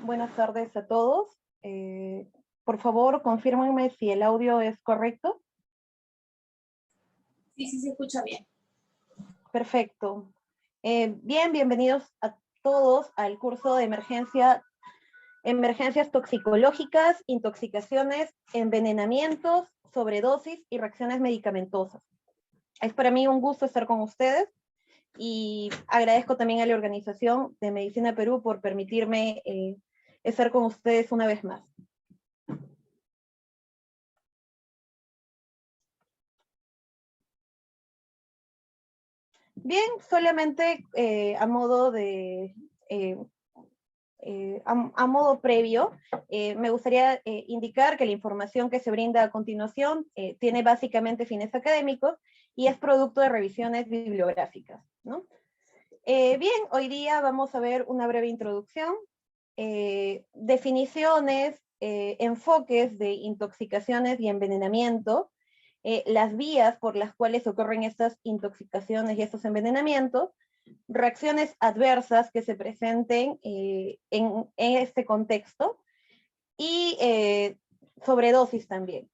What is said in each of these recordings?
Buenas tardes a todos. Por favor, confírmenme si el audio es correcto. Sí, sí se escucha bien. Perfecto. Bienvenidos a todos al curso de emergencias toxicológicas, intoxicaciones, envenenamientos, sobredosis y reacciones medicamentosas. Es para mí un gusto estar con ustedes y agradezco también a la Organización de Medicina Perú por permitirme estar con ustedes una vez más. Bien, solamente a modo previo, me gustaría indicar que la información que se brinda a continuación tiene básicamente fines académicos y es producto de revisiones bibliográficas, ¿no? Bien, hoy día vamos a ver una breve introducción, definiciones, enfoques de intoxicaciones y envenenamiento, las vías por las cuales ocurren estas intoxicaciones y estos envenenamientos, reacciones adversas que se presenten en este contexto y sobredosis también.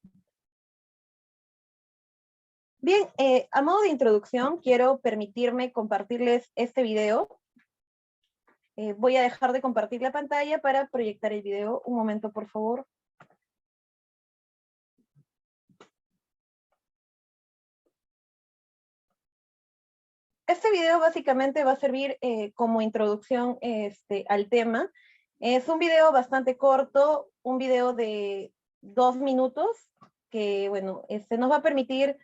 Bien, a modo de introducción, quiero permitirme compartirles este video. Voy a dejar de compartir la pantalla para proyectar el video. Un momento, por favor. Este video básicamente va a servir como introducción al tema. Es un video bastante corto, un video de 2 minutos, que bueno, nos va a permitir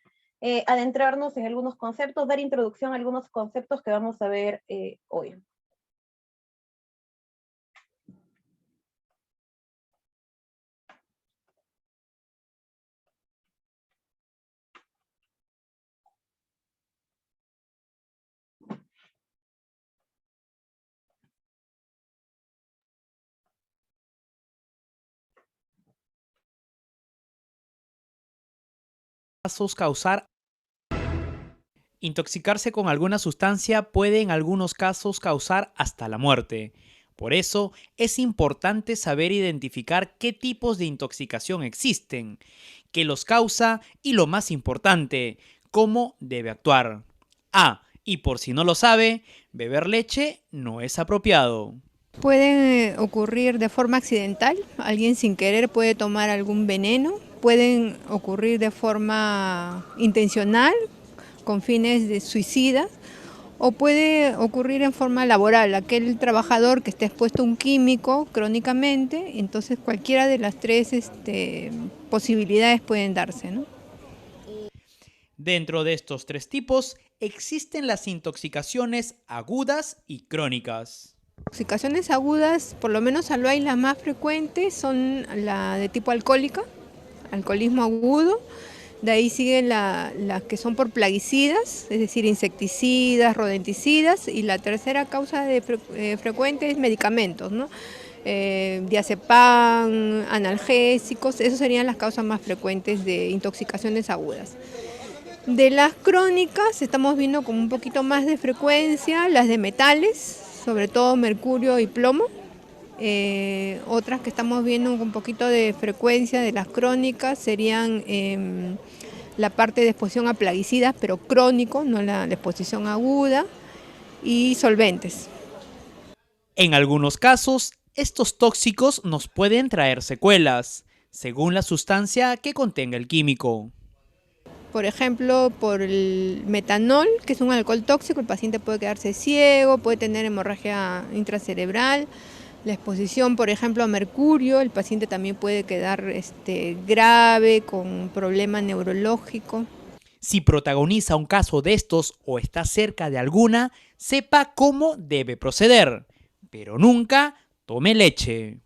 adentrarnos en algunos conceptos, dar introducción a algunos conceptos que vamos a ver hoy. Causar intoxicarse con alguna sustancia puede en algunos casos causar hasta la muerte. Por eso es importante saber identificar qué tipos de intoxicación existen, qué los causa y lo más importante, cómo debe actuar. Y por si no lo sabe, beber leche no es apropiado. Puede ocurrir de forma accidental, alguien sin querer puede tomar algún veneno, pueden ocurrir de forma intencional, con fines de suicidas, o puede ocurrir en forma laboral, aquel trabajador que esté expuesto a un químico crónicamente, entonces cualquiera de las tres posibilidades pueden darse, ¿no? Dentro de estos tres tipos existen las intoxicaciones agudas y crónicas. Intoxicaciones agudas, por lo menos hay las más frecuentes, son la de tipo alcohólica, alcoholismo agudo. De ahí siguen las que son por plaguicidas, es decir, insecticidas, rodenticidas, y la tercera causa frecuente es medicamentos, ¿no? Diazepam, analgésicos, esas serían las causas más frecuentes de intoxicaciones agudas. De las crónicas estamos viendo con un poquito más de frecuencia las de metales, sobre todo mercurio y plomo. Otras que estamos viendo con un poquito de frecuencia de las crónicas serían la parte de exposición a plaguicidas, pero crónico, no la exposición aguda, y solventes. En algunos casos, estos tóxicos nos pueden traer secuelas, según la sustancia que contenga el químico. Por ejemplo, por el metanol, que es un alcohol tóxico, el paciente puede quedarse ciego, puede tener hemorragia intracerebral. La exposición, por ejemplo, a mercurio, el paciente también puede quedar grave, con problema neurológico. Si protagoniza un caso de estos o está cerca de alguna, sepa cómo debe proceder, pero nunca tome leche.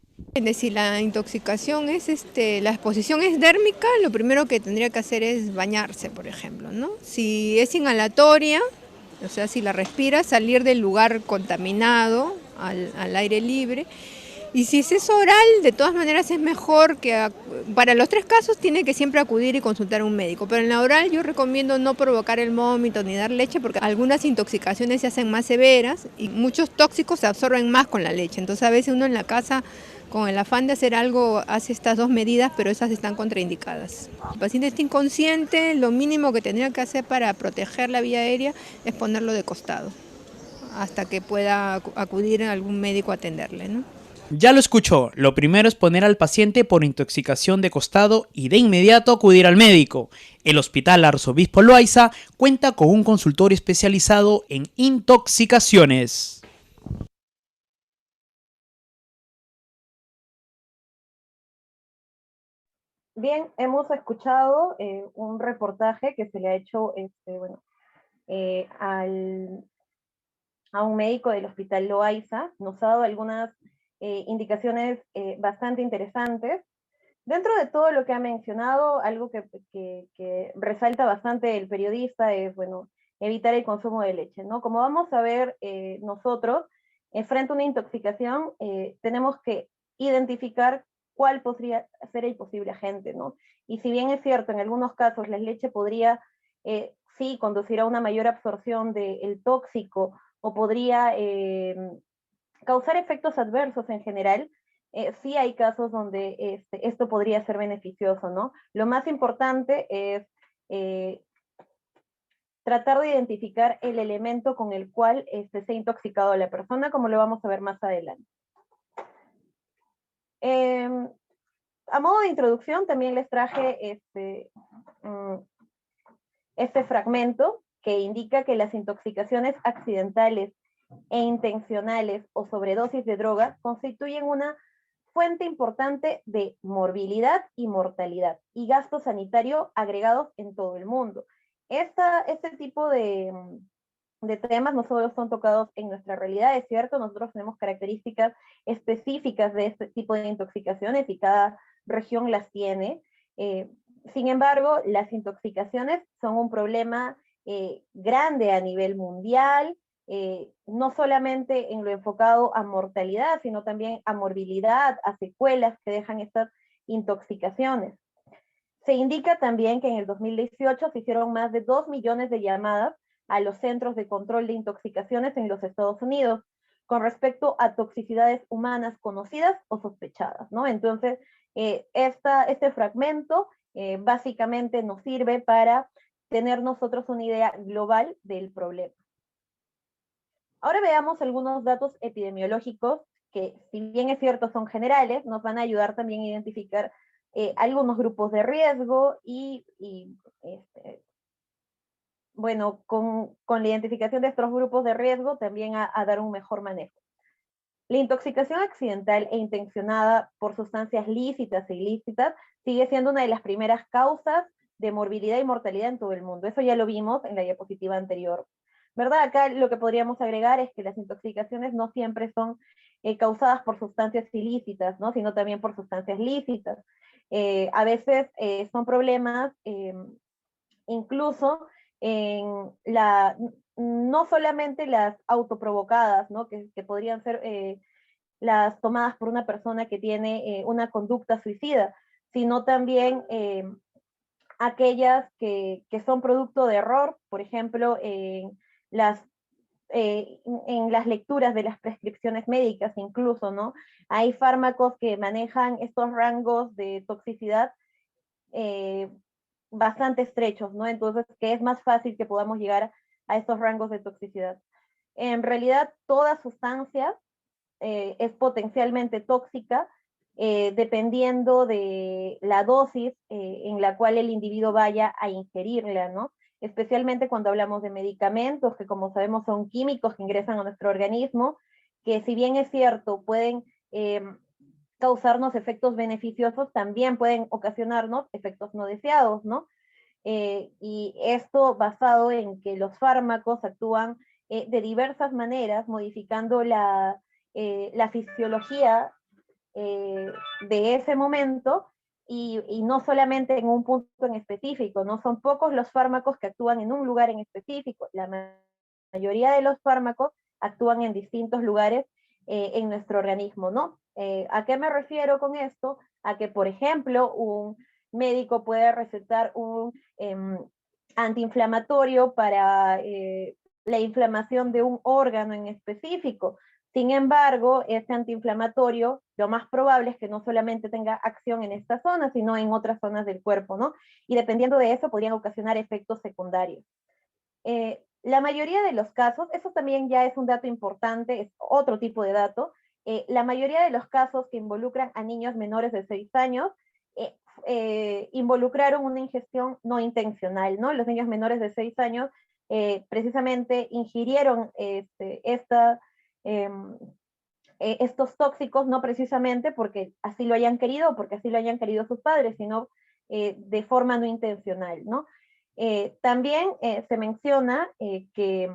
Si la intoxicación es, la exposición es dérmica, lo primero que tendría que hacer es bañarse, por ejemplo, ¿no? Si es inhalatoria, o sea, si la respira, salir del lugar contaminado al aire libre. Y si es oral, de todas maneras es mejor que, para los 3 casos tiene que siempre acudir y consultar a un médico, pero en la oral yo recomiendo no provocar el vómito ni dar leche porque algunas intoxicaciones se hacen más severas y muchos tóxicos se absorben más con la leche, entonces a veces uno en la casa con el afán de hacer algo hace estas 2 medidas, pero esas están contraindicadas. El paciente está inconsciente, lo mínimo que tendría que hacer para proteger la vía aérea es ponerlo de costado hasta que pueda acudir a algún médico a atenderle, ¿no? Ya lo escuchó, lo primero es poner al paciente por intoxicación de costado y de inmediato acudir al médico. El Hospital Arzobispo Loaiza cuenta con un consultorio especializado en intoxicaciones. Bien, hemos escuchado un reportaje que se le ha hecho a un médico del Hospital Loaiza. Nos ha dado algunas indicaciones bastante interesantes. Dentro de todo lo que ha mencionado, algo que resalta bastante el periodista es, bueno, evitar el consumo de leche, ¿no? Como vamos a ver nosotros, frente a una intoxicación, tenemos que identificar cuál podría ser el posible agente, ¿no? Y si bien es cierto, en algunos casos la leche podría, sí, conducir a una mayor absorción del tóxico o podría causar efectos adversos en general, sí hay casos donde esto podría ser beneficioso, ¿no? Lo más importante es tratar de identificar el elemento con el cual se ha intoxicado a la persona, como lo vamos a ver más adelante. A modo de introducción, también les traje este fragmento que indica que las intoxicaciones accidentales e intencionales o sobredosis de drogas constituyen una fuente importante de morbilidad y mortalidad y gasto sanitario agregados en todo el mundo. Este tipo de temas no solo son tocados en nuestra realidad, es cierto, nosotros tenemos características específicas de este tipo de intoxicaciones y cada región las tiene. Sin embargo, las intoxicaciones son un problema grande a nivel mundial, no solamente en lo enfocado a mortalidad, sino también a morbilidad, a secuelas que dejan estas intoxicaciones. Se indica también que en el 2018 se hicieron más de 2 millones de llamadas a los centros de control de intoxicaciones en los Estados Unidos con respecto a toxicidades humanas conocidas o sospechadas, ¿no? Entonces, este fragmento básicamente nos sirve para tener nosotros una idea global del problema. Ahora veamos algunos datos epidemiológicos que, si bien es cierto, son generales, nos van a ayudar también a identificar algunos grupos de riesgo bueno, con la identificación de estos grupos de riesgo también a dar un mejor manejo. La intoxicación accidental e intencionada por sustancias lícitas e ilícitas sigue siendo una de las primeras causas de morbilidad y mortalidad en todo el mundo. Eso ya lo vimos en la diapositiva anterior, ¿verdad? Acá lo que podríamos agregar es que las intoxicaciones no siempre son causadas por sustancias ilícitas, ¿no? Sino también por sustancias lícitas. A veces son problemas incluso en no solamente las autoprovocadas, ¿no? Que podrían ser las tomadas por una persona que tiene una conducta suicida, sino también aquellas que son producto de error, por ejemplo, en las lecturas de las prescripciones médicas incluso, ¿no? Hay fármacos que manejan estos rangos de toxicidad bastante estrechos, ¿no? Entonces, que es más fácil que podamos llegar a estos rangos de toxicidad. En realidad, toda sustancia es potencialmente tóxica, dependiendo de la dosis en la cual el individuo vaya a ingerirla, ¿no? Especialmente cuando hablamos de medicamentos, que como sabemos son químicos que ingresan a nuestro organismo, que si bien es cierto, pueden causarnos efectos beneficiosos, también pueden ocasionarnos efectos no deseados, ¿no? Y esto basado en que los fármacos actúan de diversas maneras, modificando la fisiología de ese momento y no solamente en un punto en específico, ¿no? Son pocos los fármacos que actúan en un lugar en específico. La mayoría de los fármacos actúan en distintos lugares en nuestro organismo, ¿no? ¿A qué me refiero con esto? A que, por ejemplo, un médico puede recetar un antiinflamatorio para la inflamación de un órgano en específico. Sin embargo, este antiinflamatorio, lo más probable es que no solamente tenga acción en esta zona, sino en otras zonas del cuerpo, ¿no? Y dependiendo de eso, podrían ocasionar efectos secundarios. La mayoría de los casos, eso también ya es un dato importante, es otro tipo de dato, la mayoría de los casos que involucran a niños menores de 6 años involucraron una ingestión no intencional, ¿no? Los niños menores de 6 años precisamente ingirieron estos tóxicos no precisamente porque así lo hayan querido o porque así lo hayan querido sus padres, sino de forma no intencional, ¿no? También se menciona que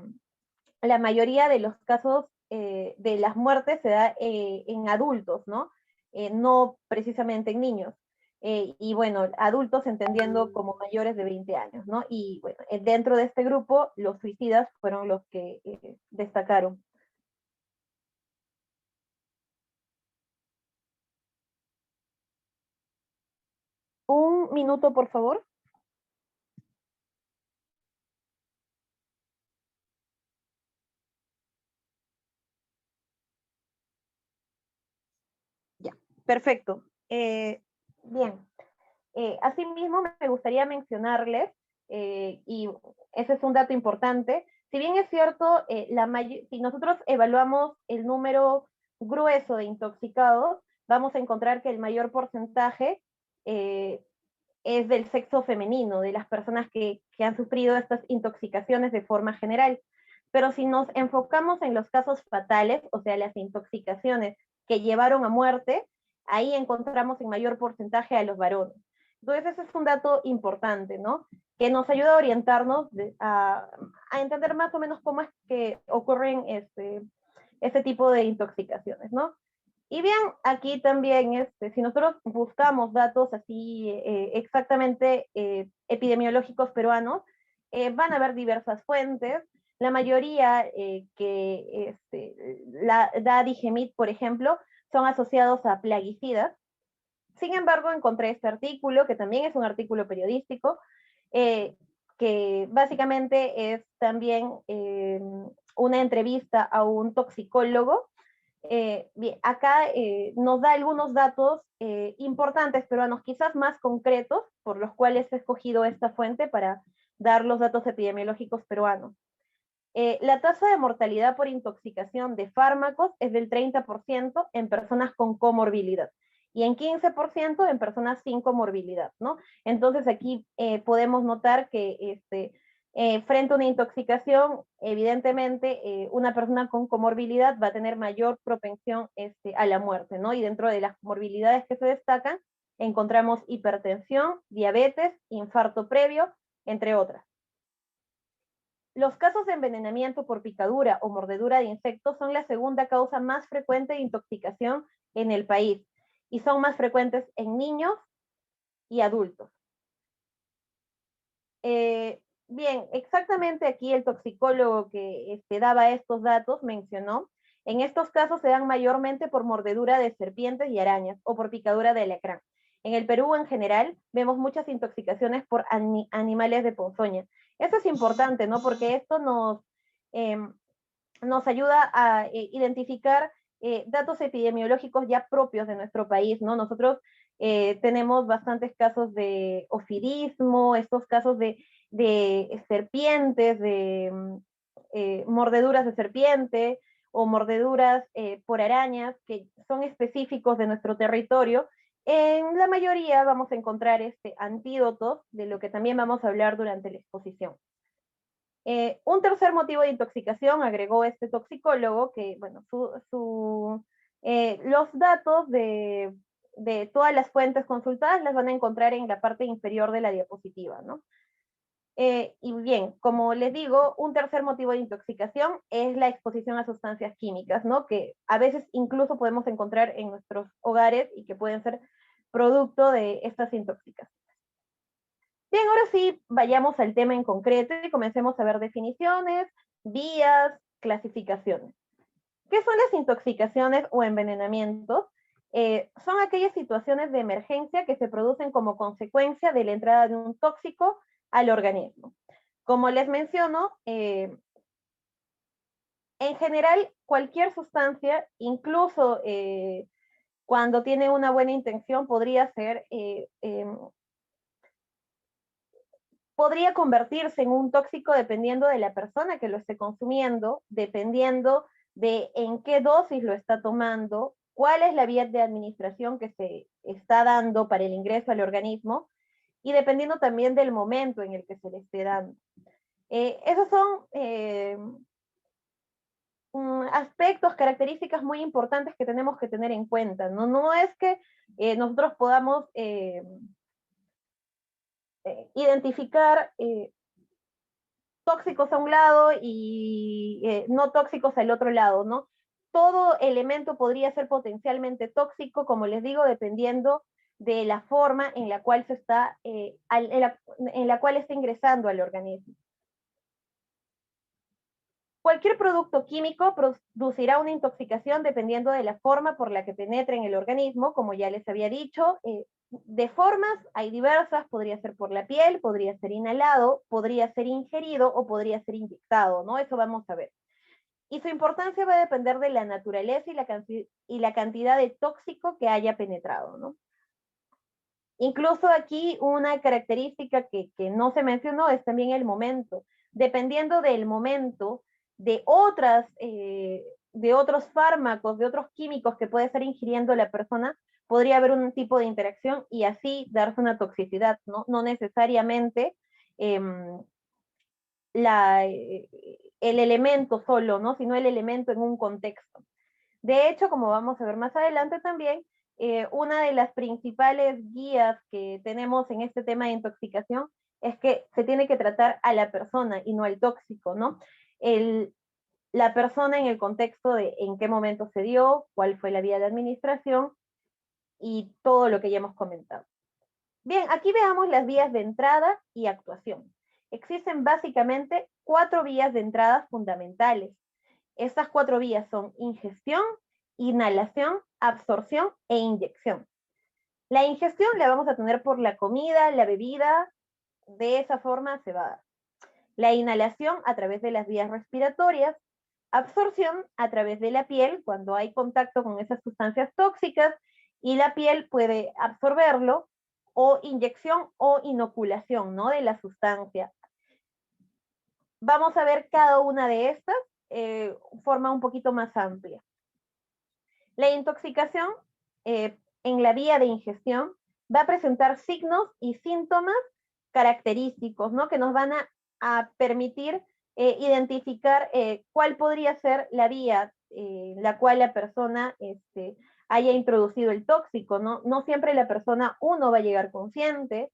la mayoría de los casos de las muertes se da en adultos, ¿no? No precisamente en niños. Y bueno, adultos entendiendo como mayores de 20 años, ¿no? Y bueno, dentro de este grupo, los suicidas fueron los que destacaron. Un minuto, por favor. Ya, perfecto. Bien, asimismo me gustaría mencionarles, y ese es un dato importante, si bien es cierto, si nosotros evaluamos el número grueso de intoxicados, vamos a encontrar que el mayor porcentaje es del sexo femenino, de las personas que han sufrido estas intoxicaciones de forma general. Pero si nos enfocamos en los casos fatales, o sea, las intoxicaciones que llevaron a muerte, ahí encontramos en mayor porcentaje a los varones. Entonces, ese es un dato importante, ¿no? Que nos ayuda a orientarnos a entender más o menos cómo es que ocurren este tipo de intoxicaciones, ¿no? Y bien, aquí también, si nosotros buscamos datos así exactamente epidemiológicos peruanos, van a haber diversas fuentes. La mayoría la da Digemit, por ejemplo, son asociados a plaguicidas. Sin embargo, encontré este artículo, que también es un artículo periodístico, que básicamente es también una entrevista a un toxicólogo. Bien, acá nos da algunos datos importantes peruanos, quizás más concretos, por los cuales he escogido esta fuente para dar los datos epidemiológicos peruanos. La tasa de mortalidad por intoxicación de fármacos es del 30% en personas con comorbilidad y en 15% en personas sin comorbilidad, ¿no? Entonces aquí podemos notar que frente a una intoxicación, evidentemente una persona con comorbilidad va a tener mayor propensión a la muerte, ¿no? Y dentro de las comorbilidades que se destacan, encontramos hipertensión, diabetes, infarto previo, entre otras. Los casos de envenenamiento por picadura o mordedura de insectos son la segunda causa más frecuente de intoxicación en el país y son más frecuentes en niños y adultos. Bien, exactamente aquí el toxicólogo que daba estos datos mencionó, en estos casos se dan mayormente por mordedura de serpientes y arañas o por picadura de alacrán. En el Perú en general vemos muchas intoxicaciones por animales de ponzoña. Eso es importante, ¿no? Porque esto nos ayuda a identificar datos epidemiológicos ya propios de nuestro país, ¿no? Nosotros tenemos bastantes casos de ofidismo, estos casos de serpientes, de mordeduras de serpiente o mordeduras por arañas que son específicos de nuestro territorio. En la mayoría vamos a encontrar antídotos, de lo que también vamos a hablar durante la exposición. Un tercer motivo de intoxicación, agregó este toxicólogo, que bueno, los datos de todas las fuentes consultadas las van a encontrar en la parte inferior de la diapositiva, ¿no? Y bien, como les digo, un tercer motivo de intoxicación es la exposición a sustancias químicas, ¿no? Que a veces incluso podemos encontrar en nuestros hogares y que pueden ser producto de estas intoxicaciones. Bien, ahora sí, vayamos al tema en concreto y comencemos a ver definiciones, vías, clasificaciones. ¿Qué son las intoxicaciones o envenenamientos? son aquellas situaciones de emergencia que se producen como consecuencia de la entrada de un tóxico al organismo. Como les menciono, en general, cualquier sustancia, incluso cuando tiene una buena intención, podría convertirse en un tóxico dependiendo de la persona que lo esté consumiendo, dependiendo de en qué dosis lo está tomando, cuál es la vía de administración que se está dando para el ingreso al organismo y dependiendo también del momento en el que se le esté dando. Esos son aspectos, características muy importantes que tenemos que tener en cuenta. No es que nosotros podamos identificar tóxicos a un lado y no tóxicos al otro lado, ¿no? Todo elemento podría ser potencialmente tóxico, como les digo, dependiendo de la forma en la cual en la cual está ingresando al organismo. Cualquier producto químico producirá una intoxicación dependiendo de la forma por la que penetre en el organismo, como ya les había dicho. De formas hay diversas, podría ser por la piel, podría ser inhalado, podría ser ingerido o podría ser inyectado, ¿no? Eso vamos a ver. Y su importancia va a depender de la naturaleza y la cantidad de tóxico que haya penetrado, ¿no? Incluso aquí una característica que no se mencionó es también el momento. Dependiendo del momento, de otros fármacos, de otros químicos que puede estar ingiriendo la persona, podría haber un tipo de interacción y así darse una toxicidad, ¿no? No necesariamente el elemento solo, ¿no? Sino el elemento en un contexto. De hecho, como vamos a ver más adelante también, una de las principales guías que tenemos en este tema de intoxicación es que se tiene que tratar a la persona y no al tóxico, ¿no? La persona en el contexto de en qué momento se dio, cuál fue la vía de administración y todo lo que ya hemos comentado. Bien, aquí veamos las vías de entrada y actuación. Existen básicamente 4 vías de entrada fundamentales. Estas 4 vías son ingestión, inhalación, absorción e inyección. La ingestión la vamos a tener por la comida, la bebida, de esa forma se va a dar. La inhalación a través de las vías respiratorias, absorción a través de la piel cuando hay contacto con esas sustancias tóxicas y la piel puede absorberlo, o inyección o inoculación, ¿no? De la sustancia. Vamos a ver cada una de estas forma un poquito más amplia. La intoxicación en la vía de ingestión va a presentar signos y síntomas característicos, ¿no? Que nos van a permitir identificar cuál podría ser la vía la cual la persona haya introducido el tóxico, ¿no? No siempre la persona, uno, va a llegar consciente,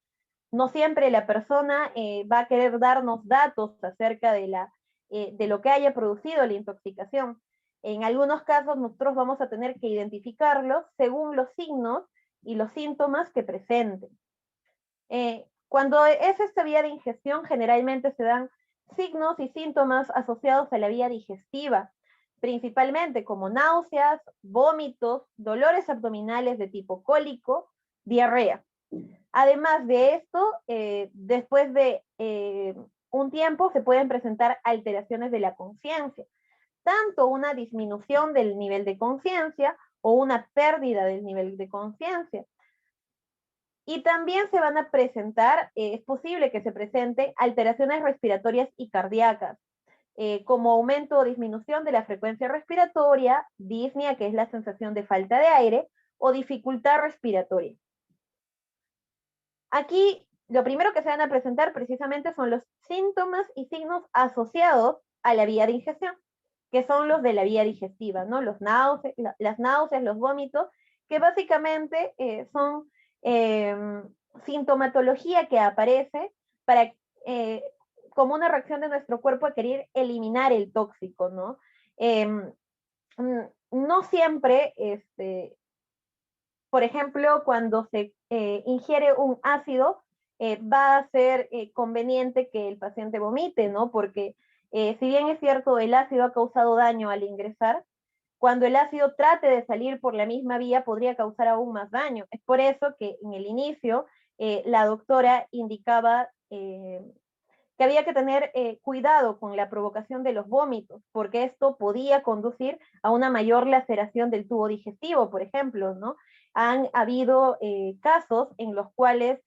no siempre la persona va a querer darnos datos acerca de lo que haya producido la intoxicación. En algunos casos nosotros vamos a tener que identificarlos según los signos y los síntomas que presenten. Cuando es esta vía de ingestión, generalmente se dan signos y síntomas asociados a la vía digestiva, principalmente como náuseas, vómitos, dolores abdominales de tipo cólico, diarrea. Además de esto, después de un tiempo se pueden presentar alteraciones de la conciencia, tanto una disminución del nivel de conciencia o una pérdida del nivel de conciencia. Y también se van a presentar, es posible que se presenten alteraciones respiratorias y cardíacas, como aumento o disminución de la frecuencia respiratoria, disnea, que es la sensación de falta de aire, o dificultad respiratoria. Aquí lo primero que se van a presentar precisamente son los síntomas y signos asociados a la vía de ingestión, que son los de la vía digestiva, ¿no? Las náuseas, los vómitos, que básicamente son sintomatología que aparece como una reacción de nuestro cuerpo a querer eliminar el tóxico, ¿no? No siempre, por ejemplo, cuando se ingiere un ácido, va a ser conveniente que el paciente vomite, ¿no? Porque si bien es cierto, el ácido ha causado daño al ingresar, cuando el ácido trate de salir por la misma vía podría causar aún más daño. Es por eso que en el inicio la doctora indicaba que había que tener cuidado con la provocación de los vómitos, porque esto podía conducir a una mayor laceración del tubo digestivo, por ejemplo, ¿no? Han habido casos en los cuales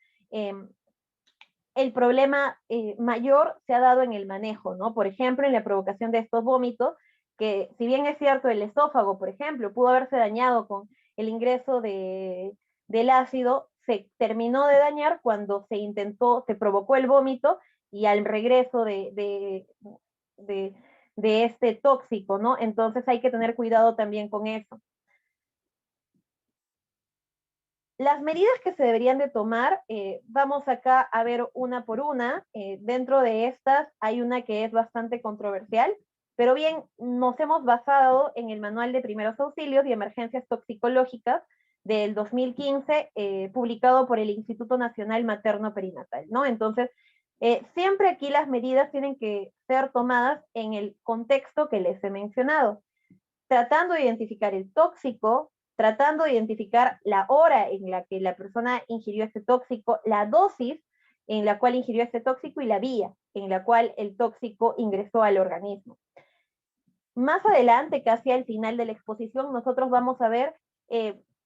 el problema mayor se ha dado en el manejo, ¿no? Por ejemplo, en la provocación de estos vómitos, que si bien es cierto el esófago, por ejemplo, pudo haberse dañado con el ingreso del ácido, se terminó de dañar cuando se provocó el vómito y al regreso de este tóxico, ¿no? Entonces hay que tener cuidado también con eso. Las medidas que se deberían de tomar, vamos acá a ver una por una. Dentro de estas hay una que es bastante controversial, pero bien, nos hemos basado en el Manual de Primeros Auxilios y Emergencias Toxicológicas del 2015, publicado por el Instituto Nacional Materno Perinatal, ¿no? Entonces, siempre aquí las medidas tienen que ser tomadas en el contexto que les he mencionado, tratando de identificar el tóxico, tratando de identificar la hora en la que la persona ingirió este tóxico, la dosis en la cual ingirió este tóxico y la vía en la cual el tóxico ingresó al organismo. Más adelante, casi al final de la exposición, nosotros vamos a ver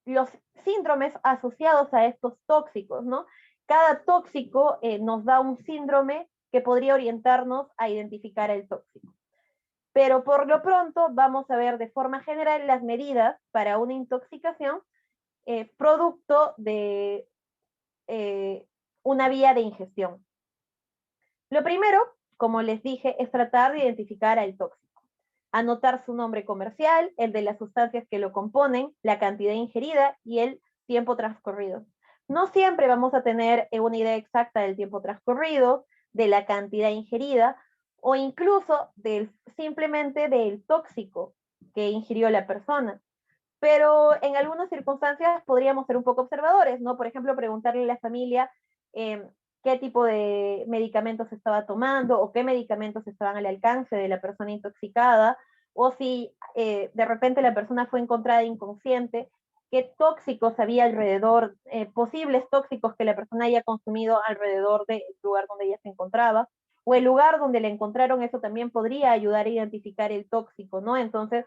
los síndromes asociados a estos tóxicos, ¿no? Cada tóxico nos da un síndrome que podría orientarnos a identificar el tóxico. Pero por lo pronto vamos a ver de forma general las medidas para una intoxicación producto de una vía de ingestión. Lo primero, como les dije, es tratar de identificar al tóxico. Anotar su nombre comercial, el de las sustancias que lo componen, la cantidad ingerida y el tiempo transcurrido. No siempre vamos a tener una idea exacta del tiempo transcurrido, de la cantidad ingerida, o incluso simplemente del tóxico que ingirió la persona. Pero en algunas circunstancias podríamos ser un poco observadores, ¿no? Por ejemplo, preguntarle a la familia qué tipo de medicamentos estaba tomando o qué medicamentos estaban al alcance de la persona intoxicada, o si de repente la persona fue encontrada inconsciente, qué tóxicos había alrededor, posibles tóxicos que la persona haya consumido alrededor del lugar donde ella se encontraba, o el lugar donde la encontraron, eso también podría ayudar a identificar el tóxico, ¿no? Entonces,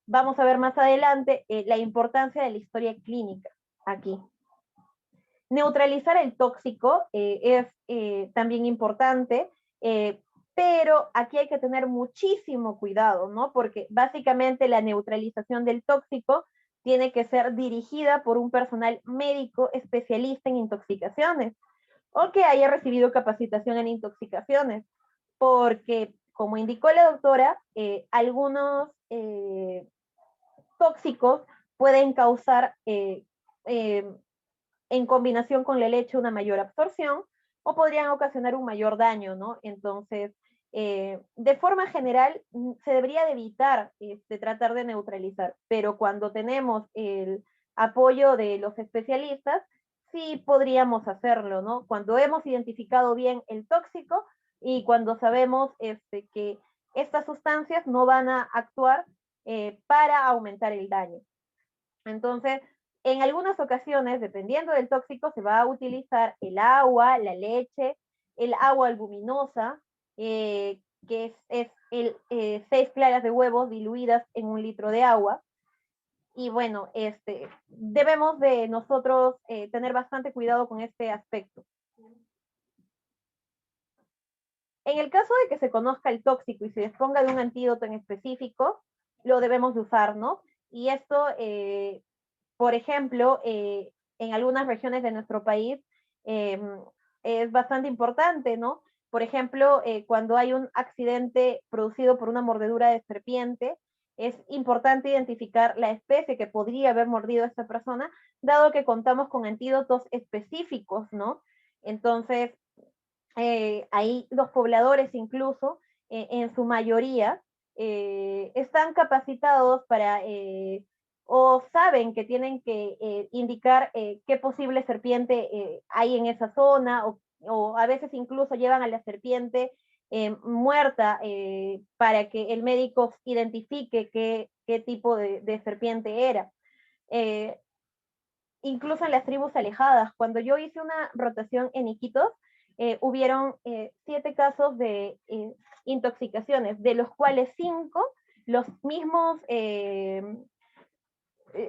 vamos a ver más adelante la importancia de la historia clínica aquí. Neutralizar el tóxico es también importante, pero aquí hay que tener muchísimo cuidado, ¿no? Porque básicamente la neutralización del tóxico tiene que ser dirigida por un personal médico especialista en intoxicaciones o que haya recibido capacitación en intoxicaciones, porque, como indicó la doctora, algunos tóxicos pueden causar en combinación con la leche una mayor absorción o podrían ocasionar un mayor daño, ¿no? Entonces, de forma general, se debería de evitar tratar de neutralizar, pero cuando tenemos el apoyo de los especialistas, sí podríamos hacerlo, ¿no? Cuando hemos identificado bien el tóxico y cuando sabemos que estas sustancias no van a actuar para aumentar el daño. Entonces, en algunas ocasiones, dependiendo del tóxico, se va a utilizar el agua, la leche, el agua albuminosa, que es 6 claras de huevos diluidas en 1 litro de agua. Y bueno, debemos de nosotros tener bastante cuidado con este aspecto. En el caso de que se conozca el tóxico y se disponga de un antídoto en específico, lo debemos de usar, ¿no? Y esto, por ejemplo, en algunas regiones de nuestro país es bastante importante, ¿no? Por ejemplo, cuando hay un accidente producido por una mordedura de serpiente, es importante identificar la especie que podría haber mordido a esta persona, dado que contamos con antídotos específicos, ¿no? Entonces, ahí los pobladores incluso, en su mayoría, están capacitados para, o saben que tienen que indicar qué posible serpiente hay en esa zona, o a veces incluso llevan a la serpiente muerta para que el médico identifique qué tipo de serpiente era. Incluso en las tribus alejadas, cuando yo hice una rotación en Iquitos, hubieron 7 casos de intoxicaciones, de los cuales 5, los mismos,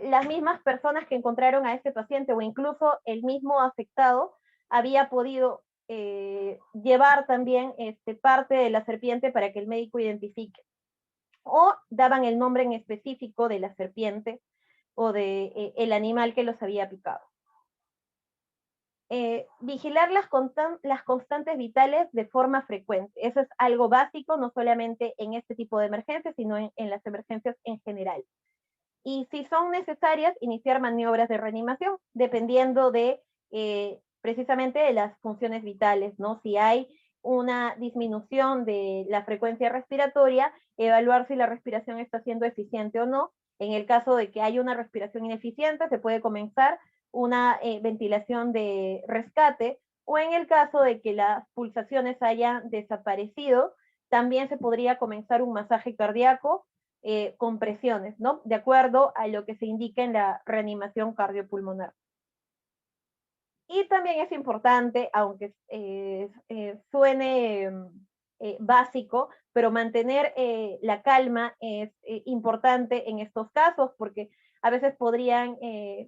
las mismas personas que encontraron a este paciente o incluso el mismo afectado había podido llevar también parte de la serpiente para que el médico identifique. O daban el nombre en específico de la serpiente o de el animal que los había picado. Vigilar las constantes vitales de forma frecuente. Eso es algo básico, no solamente en este tipo de emergencias, sino en las emergencias en general. Y si son necesarias, iniciar maniobras de reanimación, dependiendo de precisamente de las funciones vitales, ¿no? Si hay una disminución de la frecuencia respiratoria, evaluar si la respiración está siendo eficiente o no. En el caso de que haya una respiración ineficiente, se puede comenzar una ventilación de rescate, o en el caso de que las pulsaciones hayan desaparecido, también se podría comenzar un masaje cardíaco con presiones, ¿no? De acuerdo a lo que se indica en la reanimación cardiopulmonar. Y también es importante, aunque suene básico, pero mantener la calma es importante en estos casos porque a veces podrían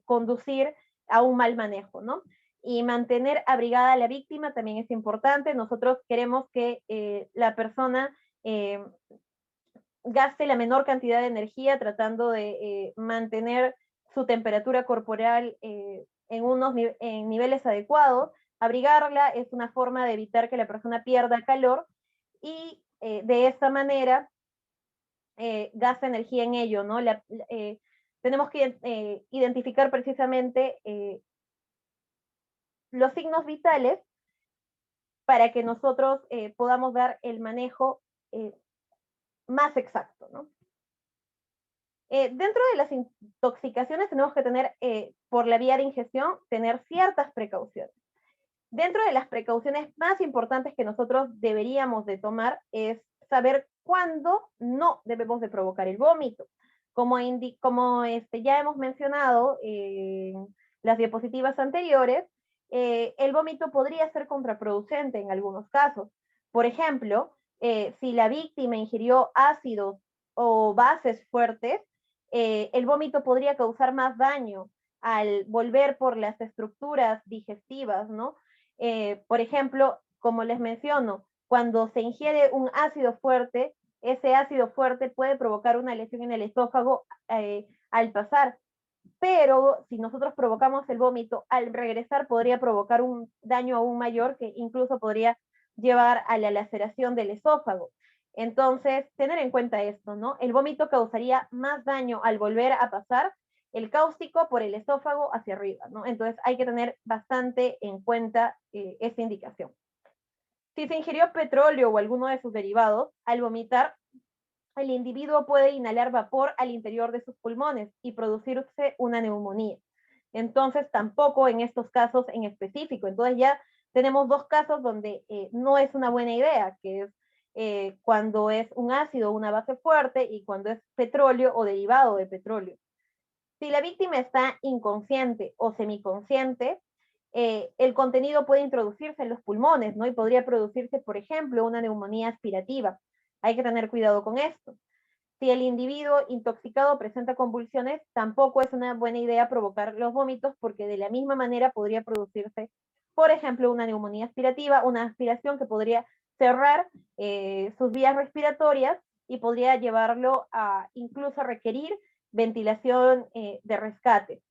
conducir a un mal manejo, ¿no? Y mantener abrigada a la víctima también es importante. Nosotros queremos que la persona gaste la menor cantidad de energía tratando de mantener su temperatura corporal en niveles adecuados. Abrigarla es una forma de evitar que la persona pierda calor y de esta manera gasta energía en ello, ¿no? Tenemos que identificar precisamente los signos vitales para que nosotros podamos dar el manejo más exacto, ¿no? Dentro de las intoxicaciones tenemos que tener, por la vía de ingestión, tener ciertas precauciones. Dentro de las precauciones más importantes que nosotros deberíamos de tomar es saber cuándo no debemos de provocar el vómito. Como ya hemos mencionado en las diapositivas anteriores, el vómito podría ser contraproducente en algunos casos. Por ejemplo, si la víctima ingirió ácidos o bases fuertes, el vómito podría causar más daño al volver por las estructuras digestivas, ¿no? Por ejemplo, como les menciono, cuando se ingiere un ácido fuerte, ese ácido fuerte puede provocar una lesión en el esófago al pasar, pero si nosotros provocamos el vómito, al regresar podría provocar un daño aún mayor que incluso podría llevar a la laceración del esófago. Entonces, tener en cuenta esto, ¿no? El vómito causaría más daño al volver a pasar el cáustico por el esófago hacia arriba, ¿no? Entonces hay que tener bastante en cuenta esta indicación. Si se ingirió petróleo o alguno de sus derivados, al vomitar, el individuo puede inhalar vapor al interior de sus pulmones y producirse una neumonía. Entonces, tampoco en estos casos en específico. Entonces ya tenemos 2 casos donde no es una buena idea, que es cuando es un ácido o una base fuerte y cuando es petróleo o derivado de petróleo. Si la víctima está inconsciente o semiconsciente, el contenido puede introducirse en los pulmones, ¿no? Y podría producirse, por ejemplo, una neumonía aspirativa. Hay que tener cuidado con esto. Si el individuo intoxicado presenta convulsiones, tampoco es una buena idea provocar los vómitos porque de la misma manera podría producirse, por ejemplo, una neumonía aspirativa, una aspiración que podría cerrar sus vías respiratorias y podría llevarlo a incluso requerir ventilación de rescate.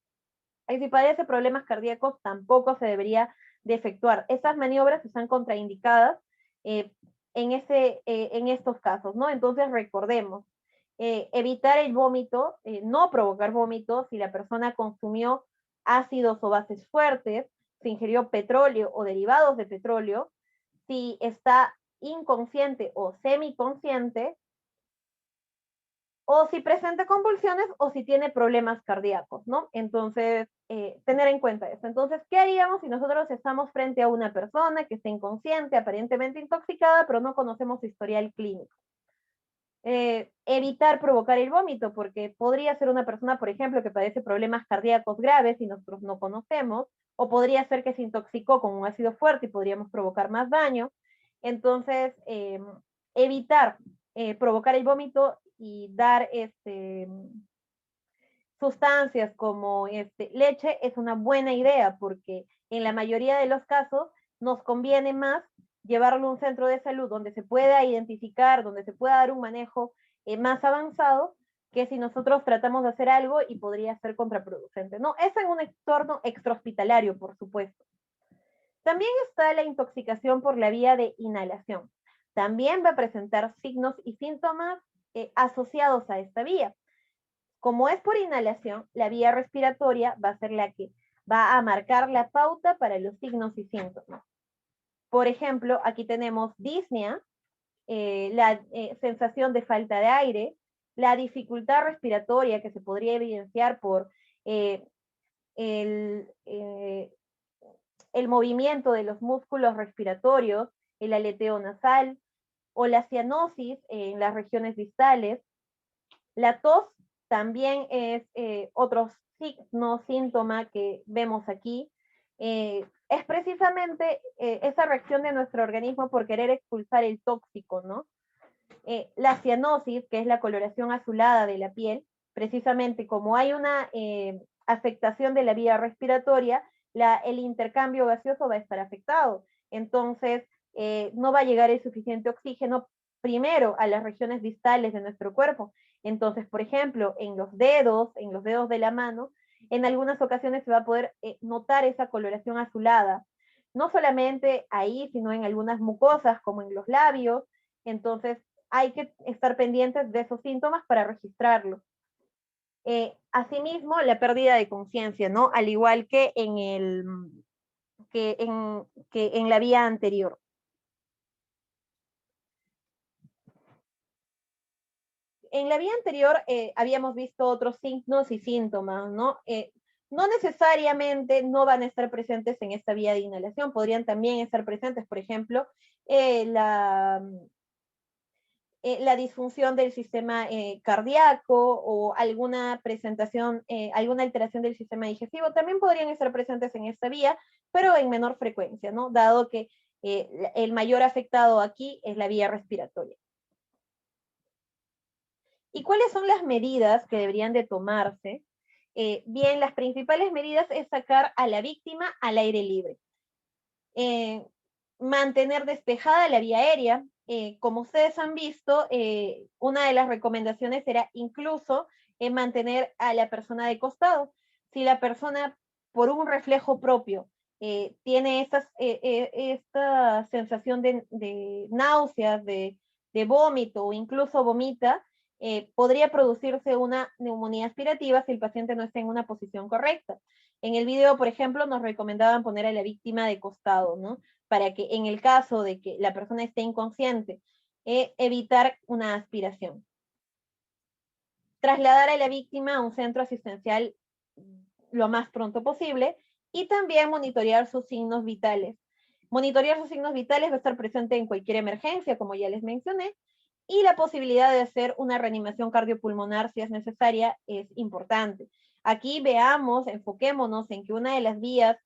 Y si padece problemas cardíacos, tampoco se debería de efectuar. Esas maniobras están contraindicadas en estos casos, ¿no? Entonces recordemos, evitar el vómito, no provocar vómito si la persona consumió ácidos o bases fuertes, si ingirió petróleo o derivados de petróleo, si está inconsciente o semiconsciente, o si presenta convulsiones o si tiene problemas cardíacos, ¿no? Entonces, tener en cuenta eso. Entonces, ¿qué haríamos si nosotros estamos frente a una persona que está inconsciente, aparentemente intoxicada, pero no conocemos su historial clínico? Evitar provocar el vómito, porque podría ser una persona, por ejemplo, que padece problemas cardíacos graves y nosotros no conocemos, o podría ser que se intoxicó con un ácido fuerte y podríamos provocar más daño. Entonces, evitar provocar el vómito y dar sustancias como leche es una buena idea, porque en la mayoría de los casos nos conviene más llevarlo a un centro de salud donde se pueda identificar, donde se pueda dar un manejo más avanzado, que si nosotros tratamos de hacer algo y podría ser contraproducente. No, eso en un entorno extrahospitalario, por supuesto. También está la intoxicación por la vía de inhalación. También va a presentar signos y síntomas asociados a esta vía. Como es por inhalación, la vía respiratoria va a ser la que va a marcar la pauta para los signos y síntomas. Por ejemplo, aquí tenemos disnea, la sensación de falta de aire, la dificultad respiratoria que se podría evidenciar por el movimiento de los músculos respiratorios, el aleteo nasal, o la cianosis en las regiones distales. La tos también es otro signo, síntoma que vemos aquí. Es precisamente esa reacción de nuestro organismo por querer expulsar el tóxico, ¿no? La cianosis, que es la coloración azulada de la piel, precisamente como hay una afectación de la vía respiratoria, el intercambio gaseoso va a estar afectado. Entonces, no va a llegar el suficiente oxígeno primero a las regiones distales de nuestro cuerpo. Entonces, por ejemplo, en los dedos de la mano, en algunas ocasiones se va a poder notar esa coloración azulada. No solamente ahí, sino en algunas mucosas, como en los labios. Entonces, hay que estar pendientes de esos síntomas para registrarlos. Asimismo, la pérdida de conciencia, ¿no? Al igual que en la vía anterior. En la vía anterior habíamos visto otros signos y síntomas, ¿no? No necesariamente no van a estar presentes en esta vía de inhalación, podrían también estar presentes, por ejemplo, la disfunción del sistema cardíaco o alguna presentación, alguna alteración del sistema digestivo, también podrían estar presentes en esta vía, pero en menor frecuencia, ¿no? Dado que el mayor afectado aquí es la vía respiratoria. ¿Y cuáles son las medidas que deberían de tomarse? Bien, las principales medidas es sacar a la víctima al aire libre. Mantener despejada la vía aérea. Como ustedes han visto, una de las recomendaciones era incluso mantener a la persona de costado. Si la persona, por un reflejo propio, tiene esta sensación de náuseas, de vómito o incluso vomita, podría producirse una neumonía aspirativa si el paciente no está en una posición correcta. En el video, por ejemplo, nos recomendaban poner a la víctima de costado, ¿no? Para que en el caso de que la persona esté inconsciente, evitar una aspiración. Trasladar a la víctima a un centro asistencial lo más pronto posible y también monitorear sus signos vitales. Monitorear sus signos vitales va a estar presente en cualquier emergencia, como ya les mencioné, y la posibilidad de hacer una reanimación cardiopulmonar si es necesaria es importante. Aquí veamos, enfoquémonos en que una de las vías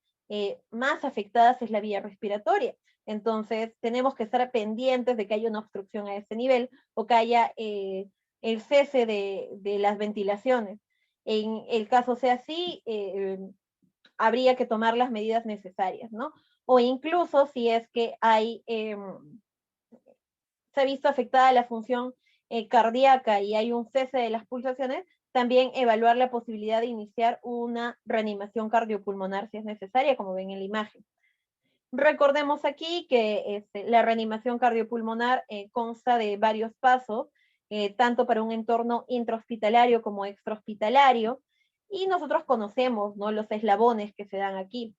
más afectadas es la vía respiratoria. Entonces, tenemos que estar pendientes de que haya una obstrucción a este nivel o que haya el cese de las ventilaciones. En el caso sea así, habría que tomar las medidas necesarias, ¿no? O incluso si es que hay, se ha visto afectada la función cardíaca y hay un cese de las pulsaciones, también evaluar la posibilidad de iniciar una reanimación cardiopulmonar si es necesaria, como ven en la imagen. Recordemos aquí que la reanimación cardiopulmonar consta de varios pasos, tanto para un entorno intrahospitalario como extrahospitalario, y nosotros conocemos, ¿no?, los eslabones que se dan aquí.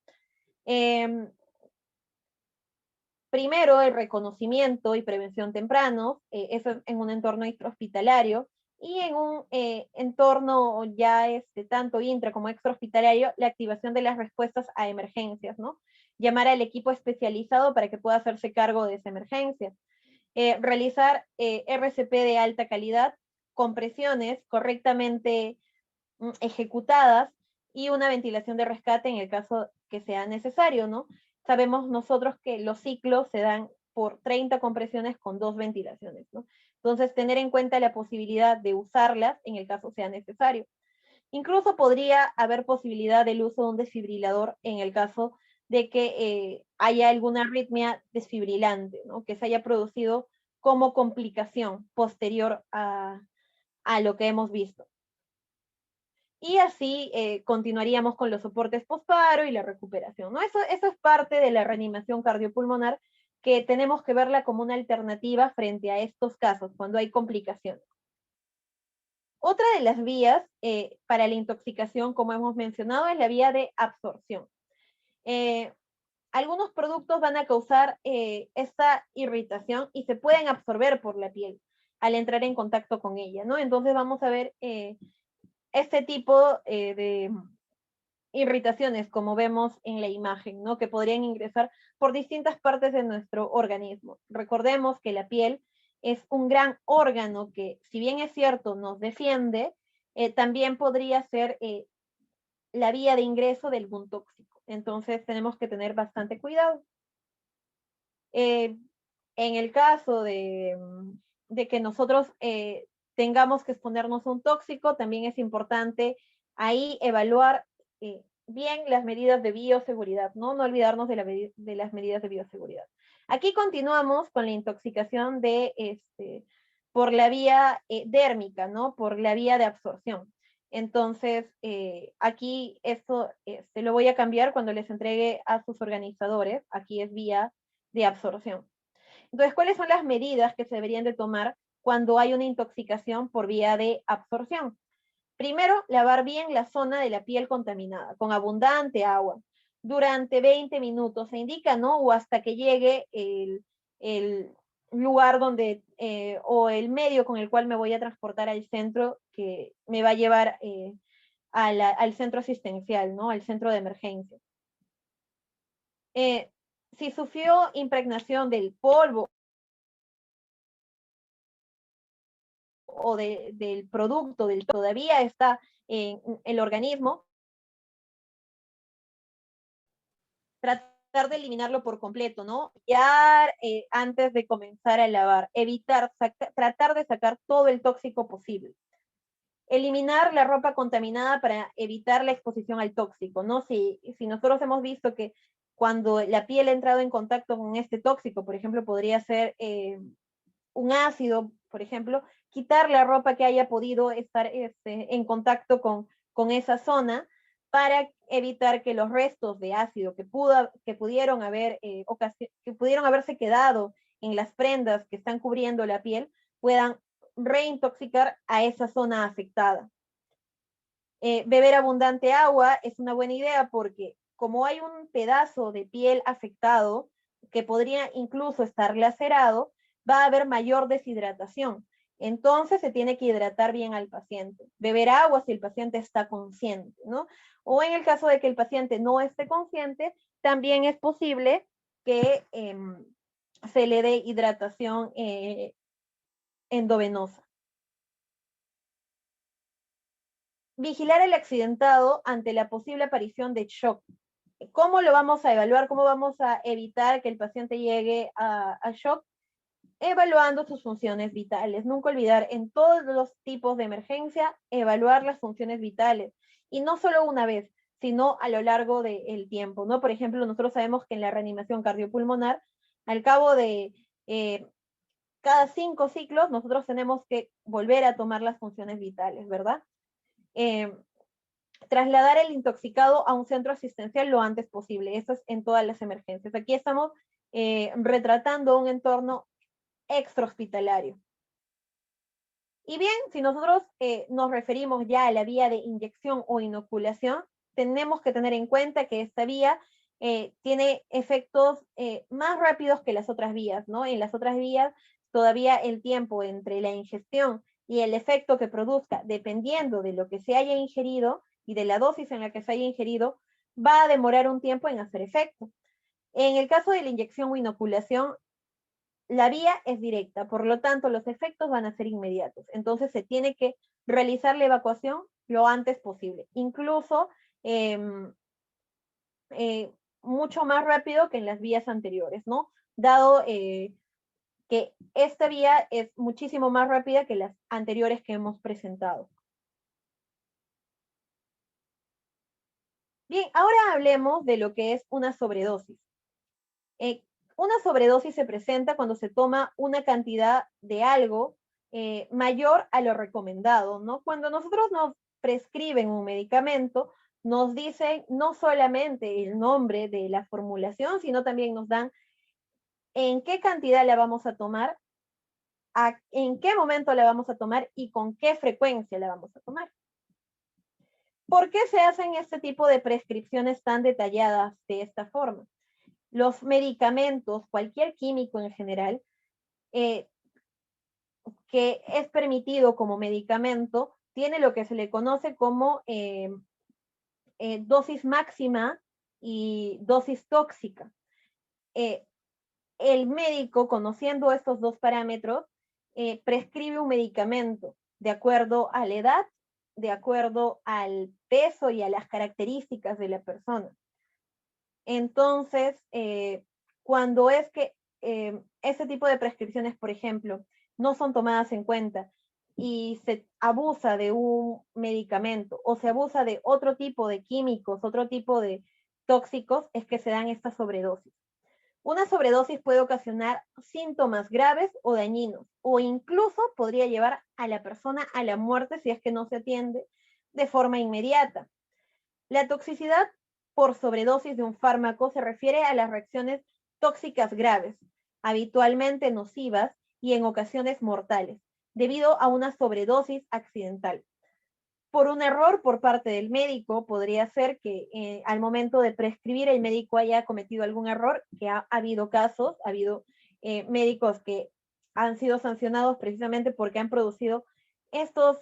Primero, el reconocimiento y prevención temprano, eso es en un entorno intrahospitalario. y en un entorno ya tanto intra como extrahospitalario, la activación de las respuestas a emergencias, ¿no? Llamar al equipo especializado para que pueda hacerse cargo de esa emergencia. Realizar RCP de alta calidad, compresiones correctamente ejecutadas y una ventilación de rescate en el caso que sea necesario, ¿no? Sabemos nosotros que los ciclos se dan por 30 compresiones con 2 ventilaciones, ¿no? Entonces, tener en cuenta la posibilidad de usarlas en el caso sea necesario. Incluso podría haber posibilidad del uso de un desfibrilador en el caso de que haya alguna arritmia desfibrilante, ¿no? Que se haya producido como complicación posterior a lo que hemos visto. Y así continuaríamos con los soportes postparo y la recuperación, ¿no? Eso es parte de la reanimación cardiopulmonar, que tenemos que verla como una alternativa frente a estos casos, cuando hay complicaciones. Otra de las vías para la intoxicación, como hemos mencionado, es la vía de absorción. Algunos productos van a causar esta irritación y se pueden absorber por la piel al entrar en contacto con ella, ¿no? Entonces vamos a ver este tipo de irritaciones, como vemos en la imagen, ¿no? Que podrían ingresar por distintas partes de nuestro organismo. Recordemos que la piel es un gran órgano que, si bien es cierto, nos defiende, también podría ser la vía de ingreso de algún tóxico. Entonces tenemos que tener bastante cuidado. En el caso de que nosotros tengamos que exponernos a un tóxico, también es importante ahí evaluar bien las medidas de bioseguridad, ¿no? No olvidarnos de las medidas de bioseguridad. Aquí continuamos con la intoxicación por la vía dérmica, ¿no? Por la vía de absorción. Entonces, aquí esto lo voy a cambiar cuando les entregue a sus organizadores. Aquí es vía de absorción. Entonces, ¿cuáles son las medidas que se deberían de tomar cuando hay una intoxicación por vía de absorción? Primero, lavar bien la zona de la piel contaminada con abundante agua durante 20 minutos, se indica, ¿no? O hasta que llegue el lugar donde, o el medio con el cual me voy a transportar al centro que me va a llevar al centro asistencial, ¿no? Al centro de emergencia. Si sufrió impregnación del polvo o del producto, todavía está en el organismo, tratar de eliminarlo por completo, ¿no? Ya antes de comenzar a lavar, tratar de sacar todo el tóxico posible. Eliminar la ropa contaminada para evitar la exposición al tóxico, ¿no? Si nosotros hemos visto que cuando la piel ha entrado en contacto con este tóxico, por ejemplo, podría ser un ácido, por ejemplo, quitar la ropa que haya podido estar en contacto con esa zona para evitar que los restos de ácido que pudieron haberse quedado en las prendas que están cubriendo la piel puedan reintoxicar a esa zona afectada. Beber abundante agua es una buena idea porque como hay un pedazo de piel afectado que podría incluso estar lacerado, va a haber mayor deshidratación. Entonces se tiene que hidratar bien al paciente. Beber agua si el paciente está consciente, ¿no? O en el caso de que el paciente no esté consciente, también es posible que se le dé hidratación endovenosa. Vigilar al accidentado ante la posible aparición de shock. ¿Cómo lo vamos a evaluar? ¿Cómo vamos a evitar que el paciente llegue a shock? Evaluando sus funciones vitales. Nunca olvidar, en todos los tipos de emergencia, evaluar las funciones vitales. Y no solo una vez, sino a lo largo del tiempo, ¿no? Por ejemplo, nosotros sabemos que en la reanimación cardiopulmonar, al cabo de cada 5 ciclos, nosotros tenemos que volver a tomar las funciones vitales, ¿verdad? Trasladar el intoxicado a un centro asistencial lo antes posible. Eso es en todas las emergencias. Aquí estamos retratando un entorno extrahospitalario. Y bien, si nosotros nos referimos ya a la vía de inyección o inoculación, tenemos que tener en cuenta que esta vía tiene efectos más rápidos que las otras vías, ¿no? En las otras vías todavía el tiempo entre la ingestión y el efecto que produzca, dependiendo de lo que se haya ingerido y de la dosis en la que se haya ingerido, va a demorar un tiempo en hacer efecto. En el caso de la inyección o inoculación, la vía es directa, por lo tanto los efectos van a ser inmediatos. Entonces se tiene que realizar la evacuación lo antes posible, incluso mucho más rápido que en las vías anteriores, ¿no? Dado que esta vía es muchísimo más rápida que las anteriores que hemos presentado. Bien, ahora hablemos de lo que es una sobredosis. Una sobredosis se presenta cuando se toma una cantidad de algo mayor a lo recomendado, ¿no? Cuando nosotros nos prescriben un medicamento, nos dicen no solamente el nombre de la formulación, sino también nos dan en qué cantidad la vamos a tomar, en qué momento la vamos a tomar y con qué frecuencia la vamos a tomar. ¿Por qué se hacen este tipo de prescripciones tan detalladas de esta forma? Los medicamentos, cualquier químico en general, que es permitido como medicamento, tiene lo que se le conoce como dosis máxima y dosis tóxica. El médico, conociendo estos dos parámetros, prescribe un medicamento de acuerdo a la edad, de acuerdo al peso y a las características de la persona. Entonces, cuando es que ese tipo de prescripciones, por ejemplo, no son tomadas en cuenta y se abusa de un medicamento o se abusa de otro tipo de químicos, otro tipo de tóxicos, es que se dan estas sobredosis. Una sobredosis puede ocasionar síntomas graves o dañinos, o incluso podría llevar a la persona a la muerte si es que no se atiende de forma inmediata. La toxicidad por sobredosis de un fármaco se refiere a las reacciones tóxicas graves, habitualmente nocivas y en ocasiones mortales, debido a una sobredosis accidental. Por un error por parte del médico, podría ser que al momento de prescribir el médico haya cometido algún error, que ha habido casos, ha habido médicos que han sido sancionados precisamente porque han producido estos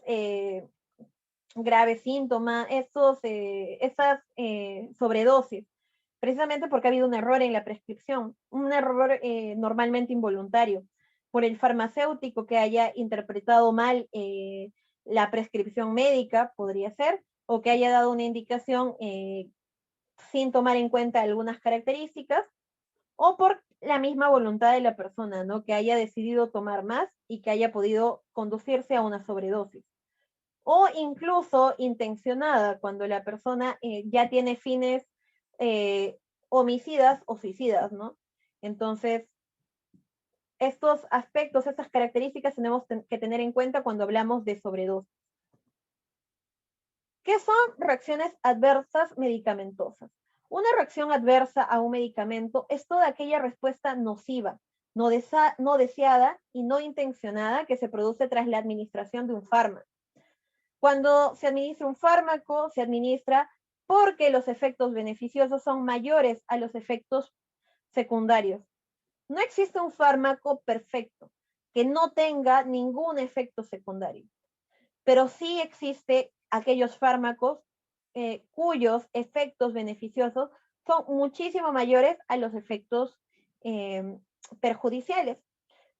graves síntomas, estas sobredosis, precisamente porque ha habido un error en la prescripción, un error normalmente involuntario, por el farmacéutico que haya interpretado mal la prescripción médica, podría ser, o que haya dado una indicación sin tomar en cuenta algunas características, o por la misma voluntad de la persona, ¿no? Que haya decidido tomar más y que haya podido conducirse a una sobredosis. O incluso intencionada, cuando la persona ya tiene fines homicidas o suicidas, ¿no? Entonces, estos aspectos, estas características tenemos que tener en cuenta cuando hablamos de sobredosis. ¿Qué son reacciones adversas medicamentosas? Una reacción adversa a un medicamento es toda aquella respuesta nociva, no deseada y no intencionada que se produce tras la administración de un fármaco. Cuando se administra un fármaco, se administra porque los efectos beneficiosos son mayores a los efectos secundarios. No existe un fármaco perfecto que no tenga ningún efecto secundario, pero sí existe aquellos fármacos cuyos efectos beneficiosos son muchísimo mayores a los efectos perjudiciales.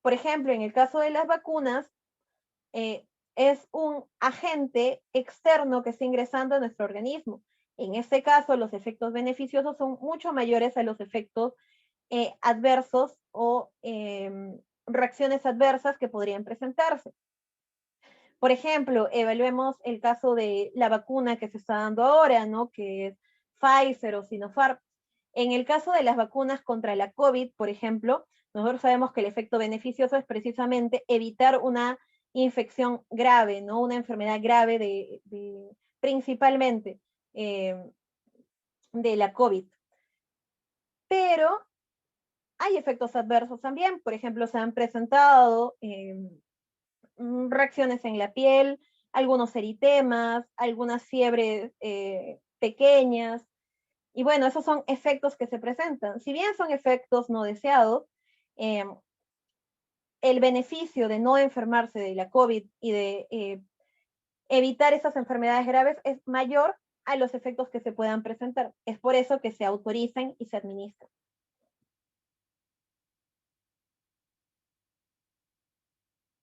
Por ejemplo, en el caso de las vacunas, es un agente externo que está ingresando a nuestro organismo. En este caso, los efectos beneficiosos son mucho mayores a los efectos adversos o reacciones adversas que podrían presentarse. Por ejemplo, evaluemos el caso de la vacuna que se está dando ahora, ¿no? Que es Pfizer o Sinopharm. En el caso de las vacunas contra la COVID, por ejemplo, nosotros sabemos que el efecto beneficioso es precisamente evitar una infección grave, ¿no? Una enfermedad grave principalmente de la COVID. Pero hay efectos adversos también. Por ejemplo, se han presentado reacciones en la piel, algunos eritemas, algunas fiebres pequeñas. Y bueno, esos son efectos que se presentan. Si bien son efectos no deseados, el beneficio de no enfermarse de la COVID y de evitar esas enfermedades graves es mayor a los efectos que se puedan presentar. Es por eso que se autorizan y se administran.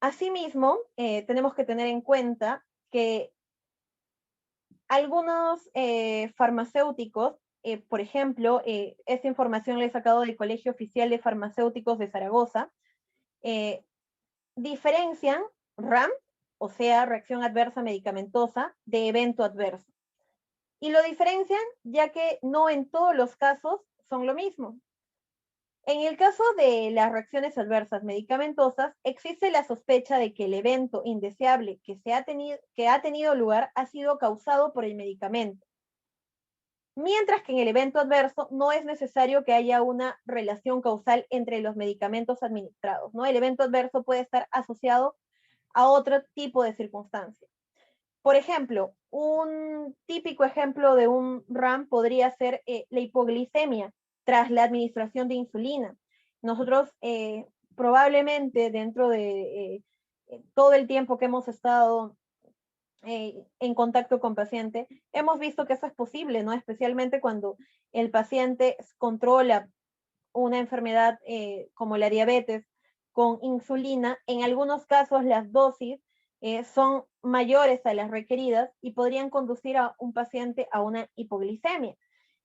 Asimismo, tenemos que tener en cuenta que algunos farmacéuticos, por ejemplo, esta información la he sacado del Colegio Oficial de Farmacéuticos de Zaragoza, diferencian RAM, o sea, reacción adversa medicamentosa, de evento adverso. Y lo diferencian ya que no en todos los casos son lo mismo. En el caso de las reacciones adversas medicamentosas, existe la sospecha de que el evento indeseable que ha tenido lugar ha sido causado por el medicamento. Mientras que en el evento adverso no es necesario que haya una relación causal entre los medicamentos administrados, ¿no? El evento adverso puede estar asociado a otro tipo de circunstancias. Por ejemplo, un típico ejemplo de un RAM podría ser la hipoglicemia tras la administración de insulina. Nosotros probablemente dentro de todo el tiempo que hemos estado en contacto con paciente, hemos visto que eso es posible, ¿no? Especialmente cuando el paciente controla una enfermedad como la diabetes con insulina. En algunos casos las dosis son mayores a las requeridas y podrían conducir a un paciente a una hipoglicemia.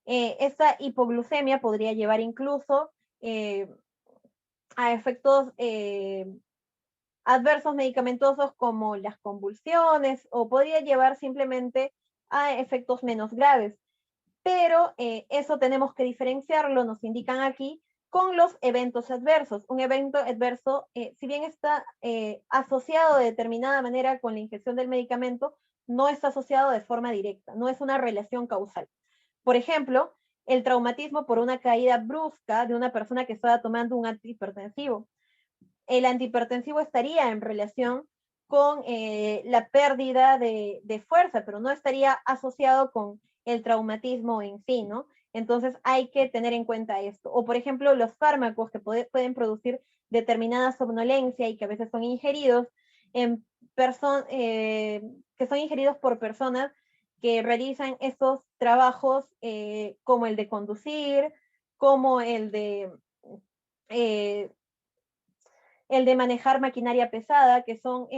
Esta hipoglucemia podría llevar incluso a efectos adversos medicamentosos como las convulsiones, o podría llevar simplemente a efectos menos graves. Pero eso tenemos que diferenciarlo, nos indican aquí, con los eventos adversos. Un evento adverso, si bien está asociado de determinada manera con la ingestión del medicamento, no está asociado de forma directa, no es una relación causal. Por ejemplo, el traumatismo por una caída brusca de una persona que estaba tomando un antihipertensivo. El antihipertensivo estaría en relación con la pérdida de fuerza, pero no estaría asociado con el traumatismo en sí, ¿no? Entonces hay que tener en cuenta esto. O por ejemplo, los fármacos que pueden producir determinada somnolencia y que a veces son ingeridos en que son ingeridos por personas que realizan estos trabajos como el de conducir, como el de manejar maquinaria pesada, que son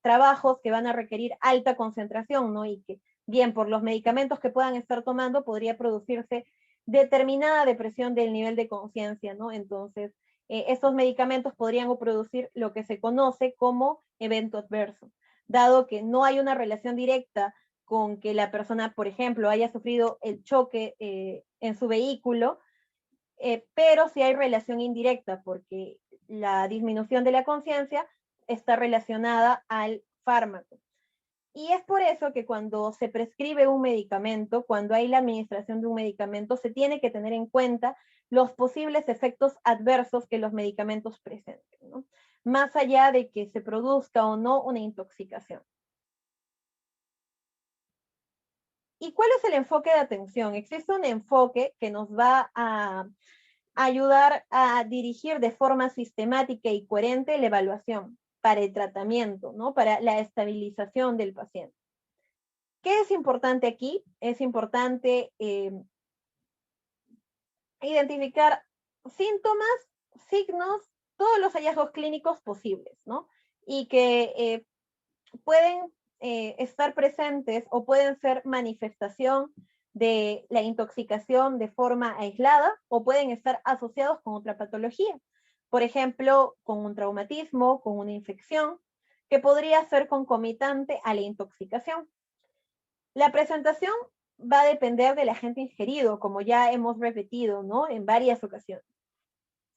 trabajos que van a requerir alta concentración, ¿no? Y que, bien, por los medicamentos que puedan estar tomando, podría producirse determinada depresión del nivel de conciencia, ¿no? Entonces, estos medicamentos podrían producir lo que se conoce como evento adverso, dado que no hay una relación directa con que la persona, por ejemplo, haya sufrido el choque en su vehículo, pero sí hay relación indirecta, porque la disminución de la conciencia está relacionada al fármaco. Y es por eso que cuando se prescribe un medicamento, cuando hay la administración de un medicamento, se tiene que tener en cuenta los posibles efectos adversos que los medicamentos presenten, ¿no? Más allá de que se produzca o no una intoxicación. ¿Y cuál es el enfoque de atención? Existe un enfoque que nos va a ayudar a dirigir de forma sistemática y coherente la evaluación para el tratamiento, ¿no? Para la estabilización del paciente. ¿Qué es importante aquí? Es importante identificar síntomas, signos, todos los hallazgos clínicos posibles, ¿no? Y que pueden estar presentes o pueden ser manifestación de la intoxicación de forma aislada o pueden estar asociados con otra patología. Por ejemplo, con un traumatismo, con una infección, que podría ser concomitante a la intoxicación. La presentación va a depender del agente ingerido, como ya hemos repetido, ¿no? En varias ocasiones.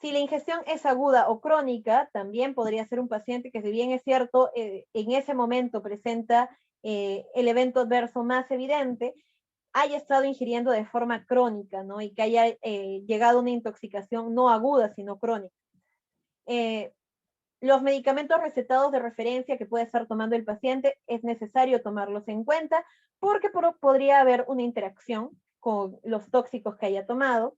Si la ingestión es aguda o crónica, también podría ser un paciente que, si bien es cierto, en ese momento presenta el evento adverso más evidente, haya estado ingiriendo de forma crónica, ¿no? Y que haya llegado a una intoxicación no aguda, sino crónica. Los medicamentos recetados de referencia que puede estar tomando el paciente, es necesario tomarlos en cuenta porque podría haber una interacción con los tóxicos que haya tomado.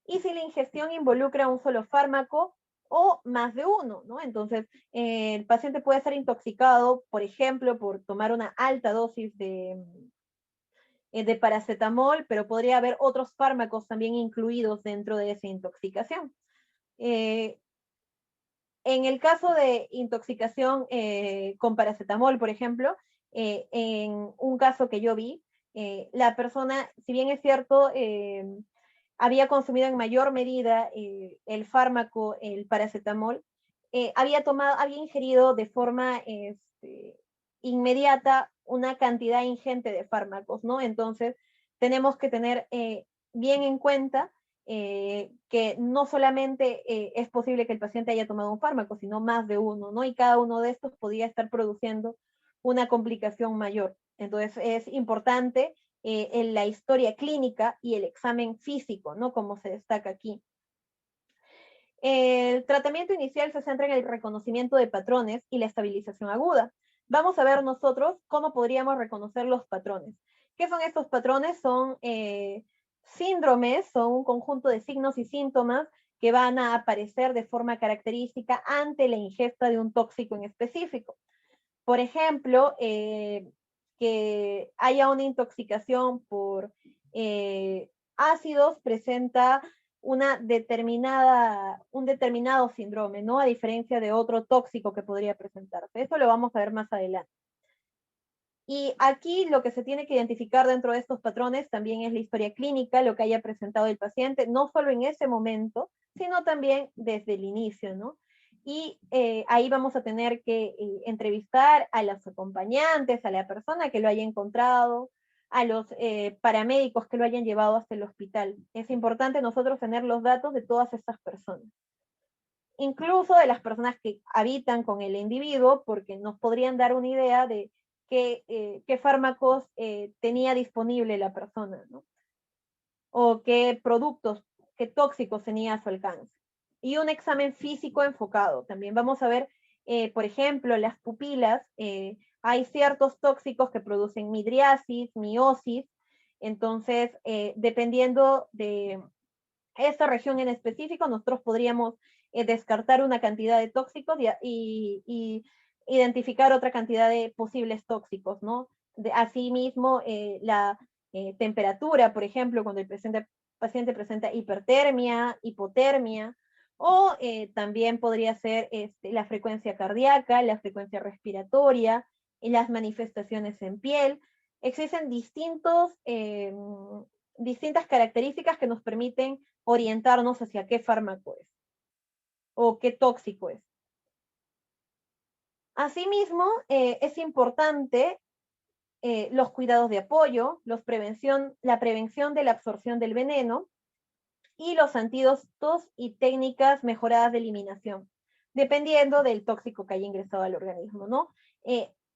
Y si la ingestión involucra un solo fármaco, o más de uno, ¿no? Entonces, el paciente puede ser intoxicado, por ejemplo, por tomar una alta dosis de paracetamol, pero podría haber otros fármacos también incluidos dentro de esa intoxicación. En el caso de intoxicación con paracetamol, por ejemplo, en un caso que yo vi, la persona, si bien es cierto, había consumido en mayor medida el fármaco, el paracetamol, había ingerido de forma inmediata una cantidad ingente de fármacos, ¿no? Entonces, tenemos que tener bien en cuenta que no solamente es posible que el paciente haya tomado un fármaco, sino más de uno, ¿no? Y cada uno de estos podría estar produciendo una complicación mayor. Entonces, es importante en la historia clínica y el examen físico, ¿no? Como se destaca aquí. El tratamiento inicial se centra en el reconocimiento de patrones y la estabilización aguda. Vamos a ver nosotros cómo podríamos reconocer los patrones. ¿Qué son estos patrones? Son síndromes, son un conjunto de signos y síntomas que van a aparecer de forma característica ante la ingesta de un tóxico en específico. Por ejemplo, que haya una intoxicación por ácidos presenta un determinado síndrome, ¿no? A diferencia de otro tóxico que podría presentarse. Eso lo vamos a ver más adelante. Y aquí lo que se tiene que identificar dentro de estos patrones también es la historia clínica, lo que haya presentado el paciente, no solo en ese momento, sino también desde el inicio, ¿no? Y ahí vamos a tener que entrevistar a los acompañantes, a la persona que lo haya encontrado, a los paramédicos que lo hayan llevado hasta el hospital. Es importante nosotros tener los datos de todas estas personas. Incluso de las personas que habitan con el individuo, porque nos podrían dar una idea de qué fármacos tenía disponible la persona, ¿no? O qué productos, qué tóxicos tenía a su alcance. Y un examen físico enfocado. También vamos a ver, por ejemplo, las pupilas. Hay ciertos tóxicos que producen midriasis, miosis. Entonces, dependiendo de esta región en específico, nosotros podríamos descartar una cantidad de tóxicos y identificar otra cantidad de posibles tóxicos, ¿no? Asimismo, la temperatura, por ejemplo, cuando el paciente presenta hipertermia, hipotermia, o también podría ser la frecuencia cardíaca, la frecuencia respiratoria, y las manifestaciones en piel. Existen distintas características que nos permiten orientarnos hacia qué fármaco es o qué tóxico es. Asimismo, es importante los cuidados de apoyo, la prevención de la absorción del veneno y los antídotos y técnicas mejoradas de eliminación, dependiendo del tóxico que haya ingresado al organismo, ¿no?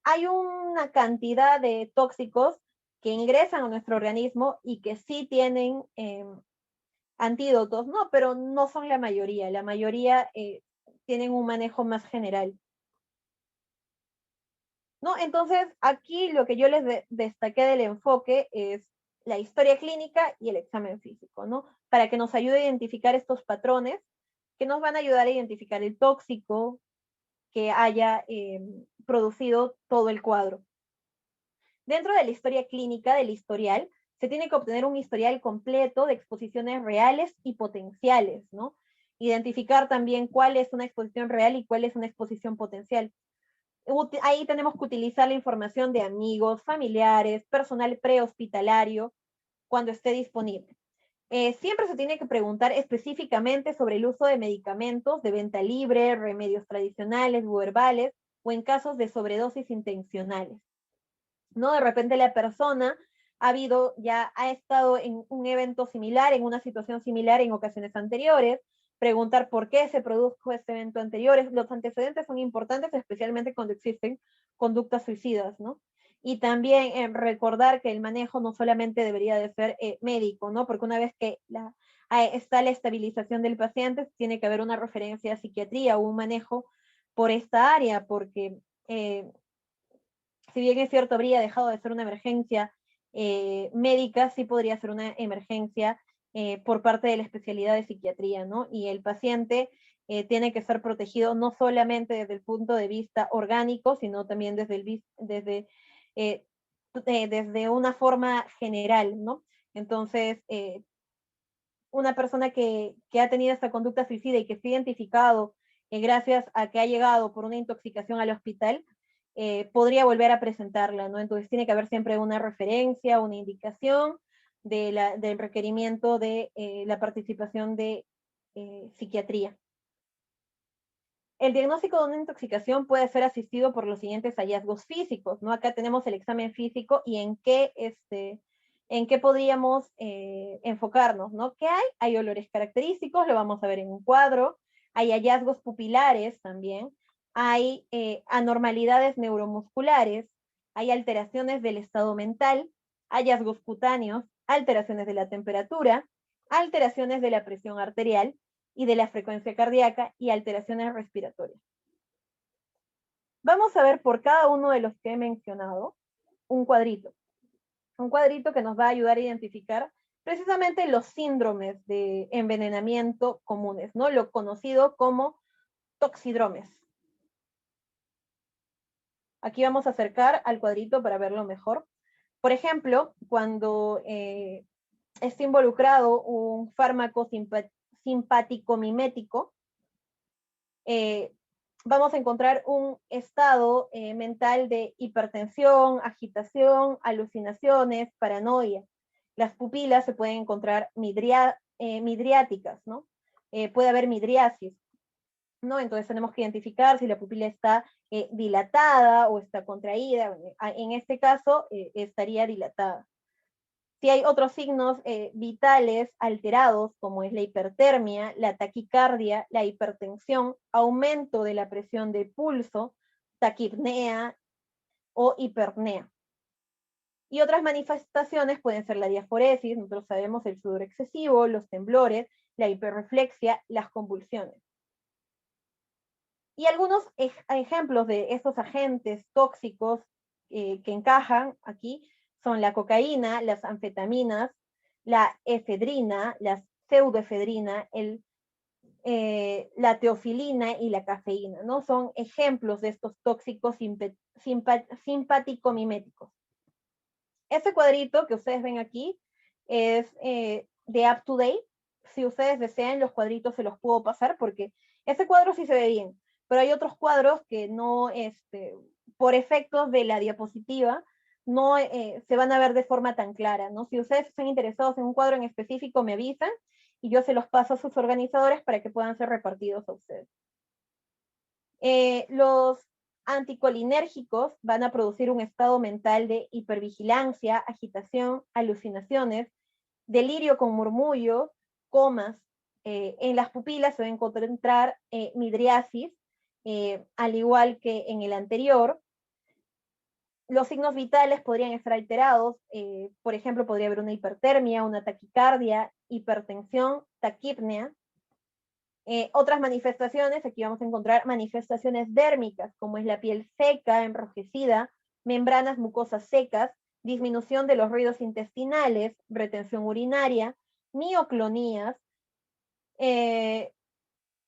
Hay una cantidad de tóxicos que ingresan a nuestro organismo y que sí tienen antídotos, ¿no? Pero no son la mayoría tienen un manejo más general. ¿No? Entonces, aquí lo que yo les destaqué del enfoque es la historia clínica y el examen físico, ¿no? Para que nos ayude a identificar estos patrones que nos van a ayudar a identificar el tóxico que haya producido todo el cuadro. Dentro de la historia clínica, del historial, se tiene que obtener un historial completo de exposiciones reales y potenciales, ¿no? Identificar también cuál es una exposición real y cuál es una exposición potencial. Ahí tenemos que utilizar la información de amigos, familiares, personal prehospitalario, cuando esté disponible. Siempre se tiene que preguntar específicamente sobre el uso de medicamentos de venta libre, remedios tradicionales o herbales, o en casos de sobredosis intencionales. ¿No? De repente la persona ha estado en un evento similar, en una situación similar en ocasiones anteriores, preguntar por qué se produjo este evento anterior. Los antecedentes son importantes, especialmente cuando existen conductas suicidas, ¿no? Y también recordar que el manejo no solamente debería de ser médico, ¿no? Porque una vez que está la estabilización del paciente, tiene que haber una referencia a psiquiatría o un manejo por esta área, porque si bien es cierto, habría dejado de ser una emergencia médica, sí podría ser una emergencia por parte de la especialidad de psiquiatría, ¿no? Y el paciente tiene que ser protegido no solamente desde el punto de vista orgánico, sino también desde una forma general, ¿no? Entonces, una persona que ha tenido esta conducta suicida y que se ha identificado gracias a que ha llegado por una intoxicación al hospital, podría volver a presentarla, ¿no? Entonces tiene que haber siempre una referencia, una indicación del requerimiento de la participación de psiquiatría. El diagnóstico de una intoxicación puede ser asistido por los siguientes hallazgos físicos, ¿no? Acá tenemos el examen físico y en qué podríamos enfocarnos, ¿no? ¿Qué hay? Hay olores característicos, lo vamos a ver en un cuadro. Hay hallazgos pupilares también. Hay anormalidades neuromusculares. Hay alteraciones del estado mental, hallazgos cutáneos, alteraciones de la temperatura, alteraciones de la presión arterial y de la frecuencia cardíaca y alteraciones respiratorias. Vamos a ver por cada uno de los que he mencionado un cuadrito que nos va a ayudar a identificar precisamente los síndromes de envenenamiento comunes, ¿no? Lo conocido como toxidromes. Aquí vamos a acercar al cuadrito para verlo mejor. Por ejemplo, cuando está involucrado un fármaco simpático mimético, vamos a encontrar un estado mental de hipertensión, agitación, alucinaciones, paranoia. Las pupilas se pueden encontrar midriáticas, ¿no? Puede haber midriasis, ¿no? Entonces tenemos que identificar si la pupila está dilatada o está contraída. En este caso, estaría dilatada. Si hay otros signos vitales alterados, como es la hipertermia, la taquicardia, la hipertensión, aumento de la presión de pulso, taquipnea o hiperpnea. Y otras manifestaciones pueden ser la diaforesis, nosotros sabemos el sudor excesivo, los temblores, la hiperreflexia, las convulsiones. Y algunos ejemplos de estos agentes tóxicos que encajan aquí son la cocaína, las anfetaminas, la efedrina, la pseudoefedrina, la teofilina y la cafeína, ¿no? Son ejemplos de estos tóxicos simpático-miméticos. Ese cuadrito que ustedes ven aquí es de Up to Date. Si ustedes desean, los cuadritos se los puedo pasar porque ese cuadro sí se ve bien, pero hay otros cuadros que no, por efectos de la diapositiva, no se van a ver de forma tan clara, ¿no? Si ustedes están interesados en un cuadro en específico, me avisan y yo se los paso a sus organizadores para que puedan ser repartidos a ustedes. Los anticolinérgicos van a producir un estado mental de hipervigilancia, agitación, alucinaciones, delirio con murmullo, comas. En las pupilas se va a encontrar midriasis, al igual que en el anterior. Los signos vitales podrían estar alterados, por ejemplo, podría haber una hipertermia, una taquicardia, hipertensión, taquipnea. Otras manifestaciones, aquí vamos a encontrar manifestaciones dérmicas, como es la piel seca, enrojecida, membranas mucosas secas, disminución de los ruidos intestinales, retención urinaria, mioclonías,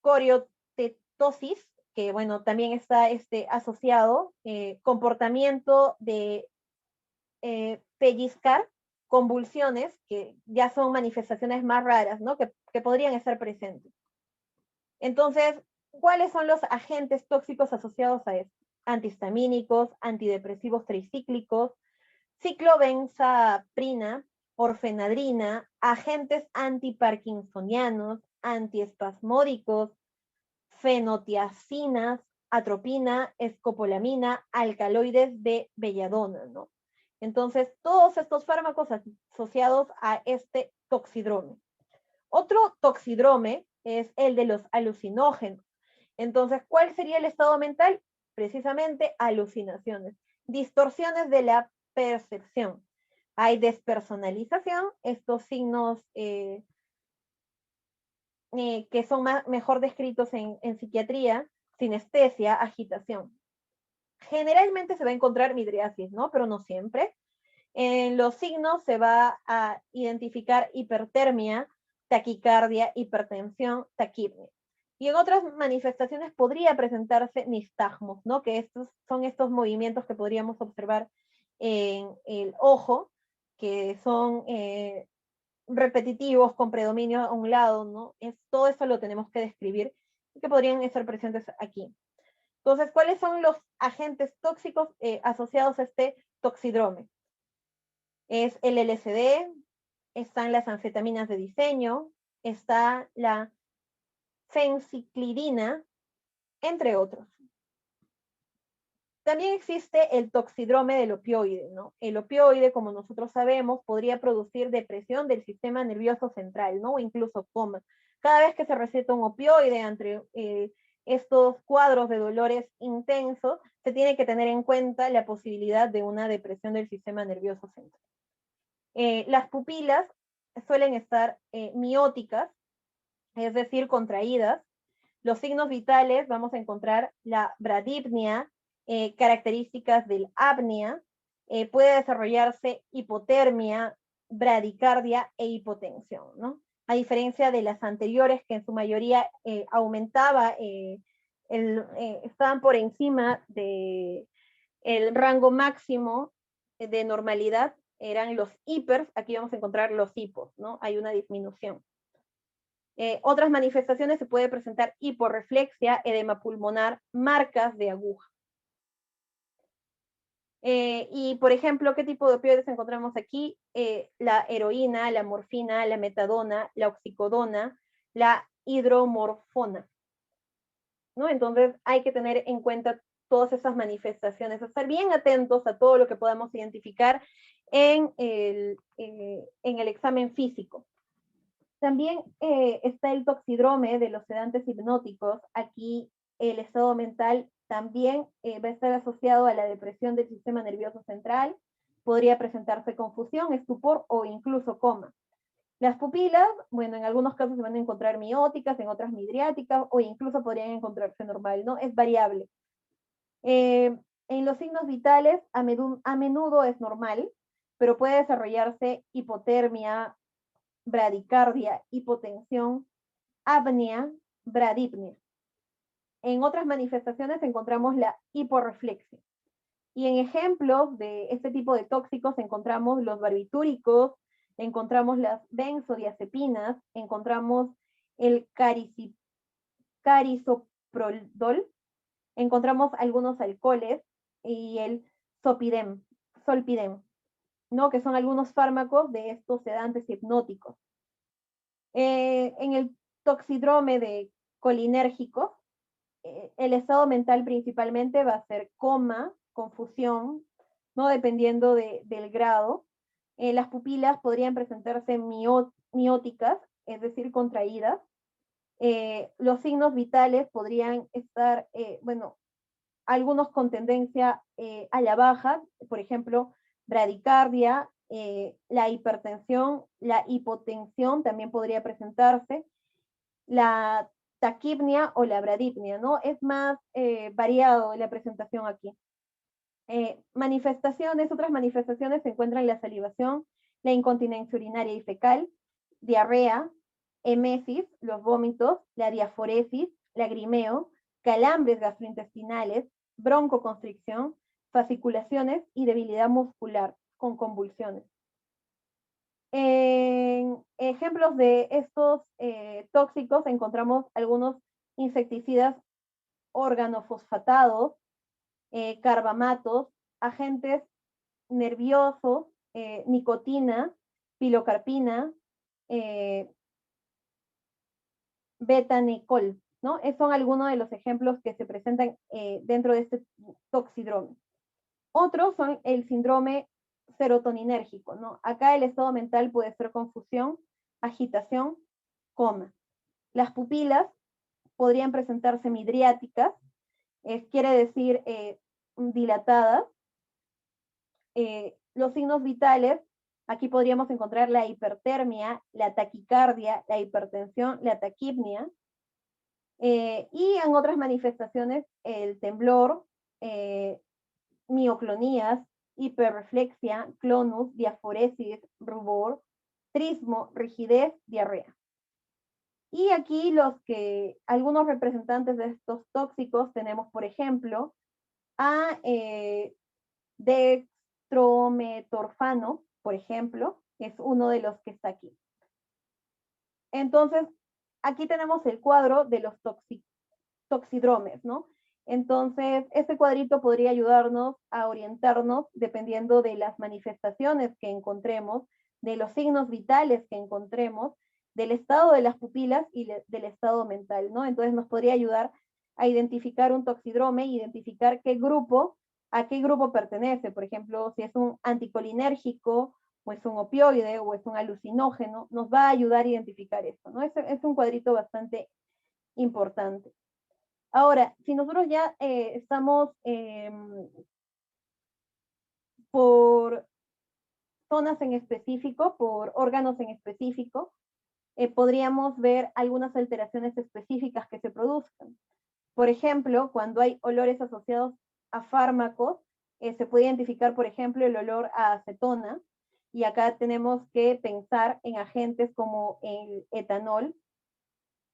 coriotetosis, que bueno, también está asociado, comportamiento de pellizcar, convulsiones, que ya son manifestaciones más raras, ¿no? Que podrían estar presentes. Entonces, ¿cuáles son los agentes tóxicos asociados a esto? Antihistamínicos, antidepresivos tricíclicos, ciclobenzaprina, orfenadrina, agentes antiparkinsonianos, antiespasmódicos, fenotiacinas, atropina, escopolamina, alcaloides de belladona, ¿no? Entonces, todos estos fármacos asociados a este toxidrome. Otro toxidrome es el de los alucinógenos. Entonces, ¿cuál sería el estado mental? Precisamente alucinaciones, distorsiones de la percepción. Hay despersonalización, estos signos que son mejor descritos en psiquiatría, sinestesia, agitación. Generalmente se va a encontrar midriasis, ¿no? Pero no siempre. En los signos se va a identificar hipertermia, taquicardia, hipertensión, taquipnea. Y en otras manifestaciones podría presentarse nistagmos, ¿no? Que son estos movimientos que podríamos observar en el ojo, que son repetitivos, con predominio a un lado, ¿no? Todo eso lo tenemos que describir y que podrían estar presentes aquí. Entonces, ¿cuáles son los agentes tóxicos asociados a este toxidrome? Es el LSD, están las anfetaminas de diseño, está la fenciclidina, entre otros. También existe el toxidrome del opioide, ¿no? El opioide, como nosotros sabemos, podría producir depresión del sistema nervioso central, ¿no? O incluso coma. Cada vez que se receta un opioide entre estos cuadros de dolores intensos, se tiene que tener en cuenta la posibilidad de una depresión del sistema nervioso central. Las pupilas suelen estar mióticas, es decir, contraídas. Los signos vitales, vamos a encontrar la bradipnia, características del apnea, puede desarrollarse hipotermia, bradicardia e hipotensión, ¿no? A diferencia de las anteriores, que en su mayoría aumentaba, estaban por encima del rango máximo de normalidad, eran los hipers, aquí vamos a encontrar los hipos, ¿no? Hay una disminución. Otras manifestaciones se puede presentar hiporreflexia, edema pulmonar, marcas de aguja. Y, por ejemplo, ¿qué tipo de opioides encontramos aquí? La heroína, la morfina, la metadona, la oxicodona, la hidromorfona, ¿no? Entonces hay que tener en cuenta todas esas manifestaciones, estar bien atentos a todo lo que podamos identificar en el examen físico. También está el toxidrome de los sedantes hipnóticos. Aquí el estado mental también va a estar asociado a la depresión del sistema nervioso central. Podría presentarse confusión, estupor o incluso coma. Las pupilas, bueno, en algunos casos se van a encontrar mióticas, en otras midriáticas o incluso podrían encontrarse normal, ¿no? Es variable. En los signos vitales, a menudo es normal, pero puede desarrollarse hipotermia, bradicardia, hipotensión, apnea, bradipnia. En otras manifestaciones encontramos la hiporreflexia. Y en ejemplos de este tipo de tóxicos encontramos los barbitúricos, encontramos las benzodiazepinas, encontramos el carisoprolol, encontramos algunos alcoholes y el solpidem, ¿no? Que son algunos fármacos de estos sedantes hipnóticos. En el toxidrome de colinérgicos, el estado mental principalmente va a ser coma, confusión, ¿no? Dependiendo del grado. Las pupilas podrían presentarse mióticas, es decir, contraídas. Los signos vitales podrían estar, bueno, algunos con tendencia a la baja, por ejemplo, bradicardia, la hipertensión, la hipotensión también podría presentarse, la taquipnia o la bradipnia, ¿no? Es más variado la presentación aquí. Otras manifestaciones se encuentran la salivación, la incontinencia urinaria y fecal, diarrea, emesis, los vómitos, la diaforesis, lagrimeo, calambres gastrointestinales, broncoconstricción, fasciculaciones y debilidad muscular con convulsiones. En ejemplos de estos tóxicos encontramos algunos insecticidas organofosfatados, carbamatos, agentes nerviosos, nicotina, pilocarpina, betanicol, ¿no? Son algunos de los ejemplos que se presentan dentro de este toxidrome. Otros son el síndrome serotoninérgico, ¿no? Acá el estado mental puede ser confusión, agitación, coma. Las pupilas podrían presentarse midriáticas, quiere decir dilatadas. Los signos vitales, aquí podríamos encontrar la hipertermia, la taquicardia, la hipertensión, la taquipnia. Y en otras manifestaciones, el temblor, mioclonías, hiperreflexia, clonus, diaforesis, rubor, trismo, rigidez, diarrea. Y aquí algunos representantes de estos tóxicos tenemos, por ejemplo, a dextrometorfano, por ejemplo, que es uno de los que está aquí. Entonces, aquí tenemos el cuadro de los toxidromes, ¿no? Entonces, este cuadrito podría ayudarnos a orientarnos dependiendo de las manifestaciones que encontremos, de los signos vitales que encontremos, del estado de las pupilas y del estado mental, ¿no? Entonces nos podría ayudar a identificar un toxidrome, identificar a qué grupo pertenece. Por ejemplo, si es un anticolinérgico, o es un opioide, o es un alucinógeno, nos va a ayudar a identificar esto, ¿no? Es un cuadrito bastante importante. Ahora, si nosotros ya estamos por zonas en específico, por órganos en específico, podríamos ver algunas alteraciones específicas que se produzcan. Por ejemplo, cuando hay olores asociados a fármacos, se puede identificar, por ejemplo, el olor a acetona, y acá tenemos que pensar en agentes como el etanol,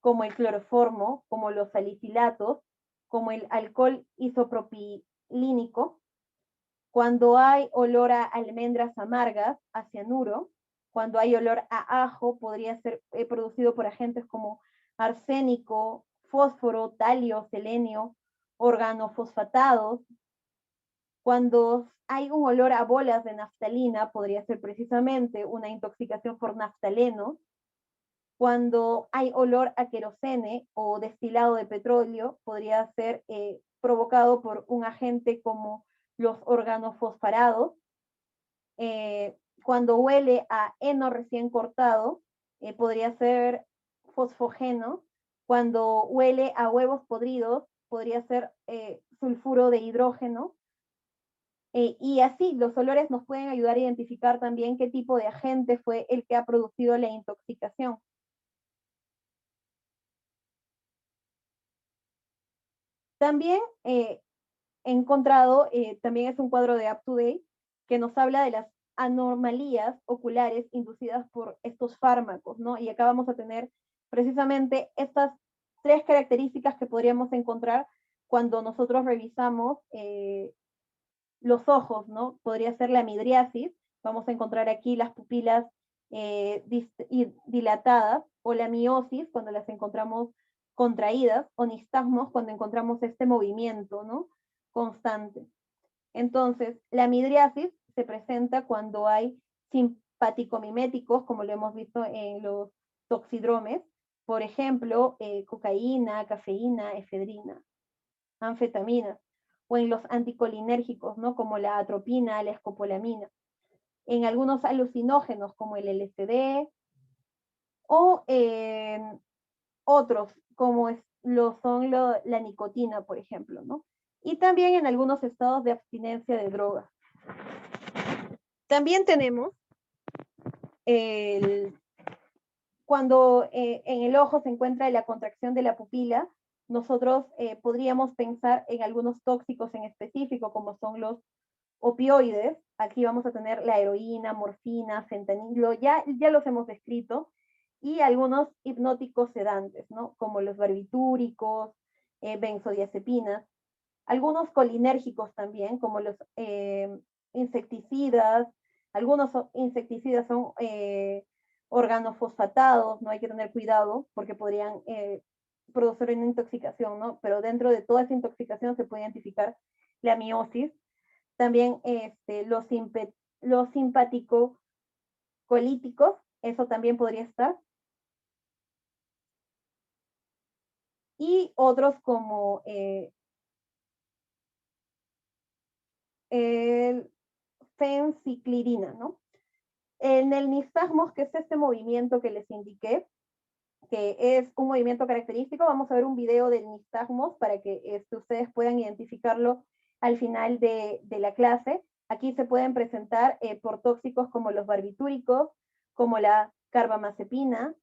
como el cloroformo, como los salicilatos, como el alcohol isopropilínico. Cuando hay olor a almendras amargas, a cianuro. Cuando hay olor a ajo, podría ser producido por agentes como arsénico, fósforo, talio, selenio, organofosfatados. Cuando hay un olor a bolas de naftalina, podría ser precisamente una intoxicación por naftaleno. Cuando hay olor a querosene o destilado de petróleo, podría ser provocado por un agente como los organofosfarados. Cuando huele a heno recién cortado, podría ser fosfogeno. Cuando huele a huevos podridos, podría ser sulfuro de hidrógeno. Y así, los olores nos pueden ayudar a identificar también qué tipo de agente fue el que ha producido la intoxicación. También he encontrado, también es un cuadro de UpToDate, que nos habla de las anomalías oculares inducidas por estos fármacos, ¿no? Y acá vamos a tener precisamente estas 3 características que podríamos encontrar cuando nosotros revisamos los ojos, ¿no? Podría ser la midriasis, vamos a encontrar aquí las pupilas dilatadas, o la miosis, cuando las encontramos contraídas, o nistagmos, cuando encontramos este movimiento, ¿no? Constante. Entonces, la midriasis se presenta cuando hay simpaticomiméticos, como lo hemos visto en los toxidromes, por ejemplo, cocaína, cafeína, efedrina, anfetaminas, o en los anticolinérgicos, ¿no? Como la atropina, la escopolamina, en algunos alucinógenos como el LSD, o en otros como la nicotina, por ejemplo, ¿no? Y también en algunos estados de abstinencia de drogas. También tenemos cuando en el ojo se encuentra la contracción de la pupila, nosotros podríamos pensar en algunos tóxicos en específico, como son los opioides. Aquí vamos a tener la heroína, morfina, fentanilo, ya los hemos descrito, y algunos hipnóticos sedantes, ¿no? Como los barbitúricos, benzodiazepinas, algunos colinérgicos también, como los insecticidas. Algunos insecticidas son organofosfatados, no hay que tener cuidado porque podrían producir una intoxicación, ¿no? Pero dentro de toda esa intoxicación se puede identificar la miosis. También los simpaticocolíticos, eso también podría estar. Y otros como el fenciclirina, ¿no? En el nistagmos, que es este movimiento que les indiqué, que es un movimiento característico, vamos a ver un video del nistagmos para que ustedes puedan identificarlo al final de la clase. Aquí se pueden presentar por tóxicos como los barbitúricos, como la carbamazepina,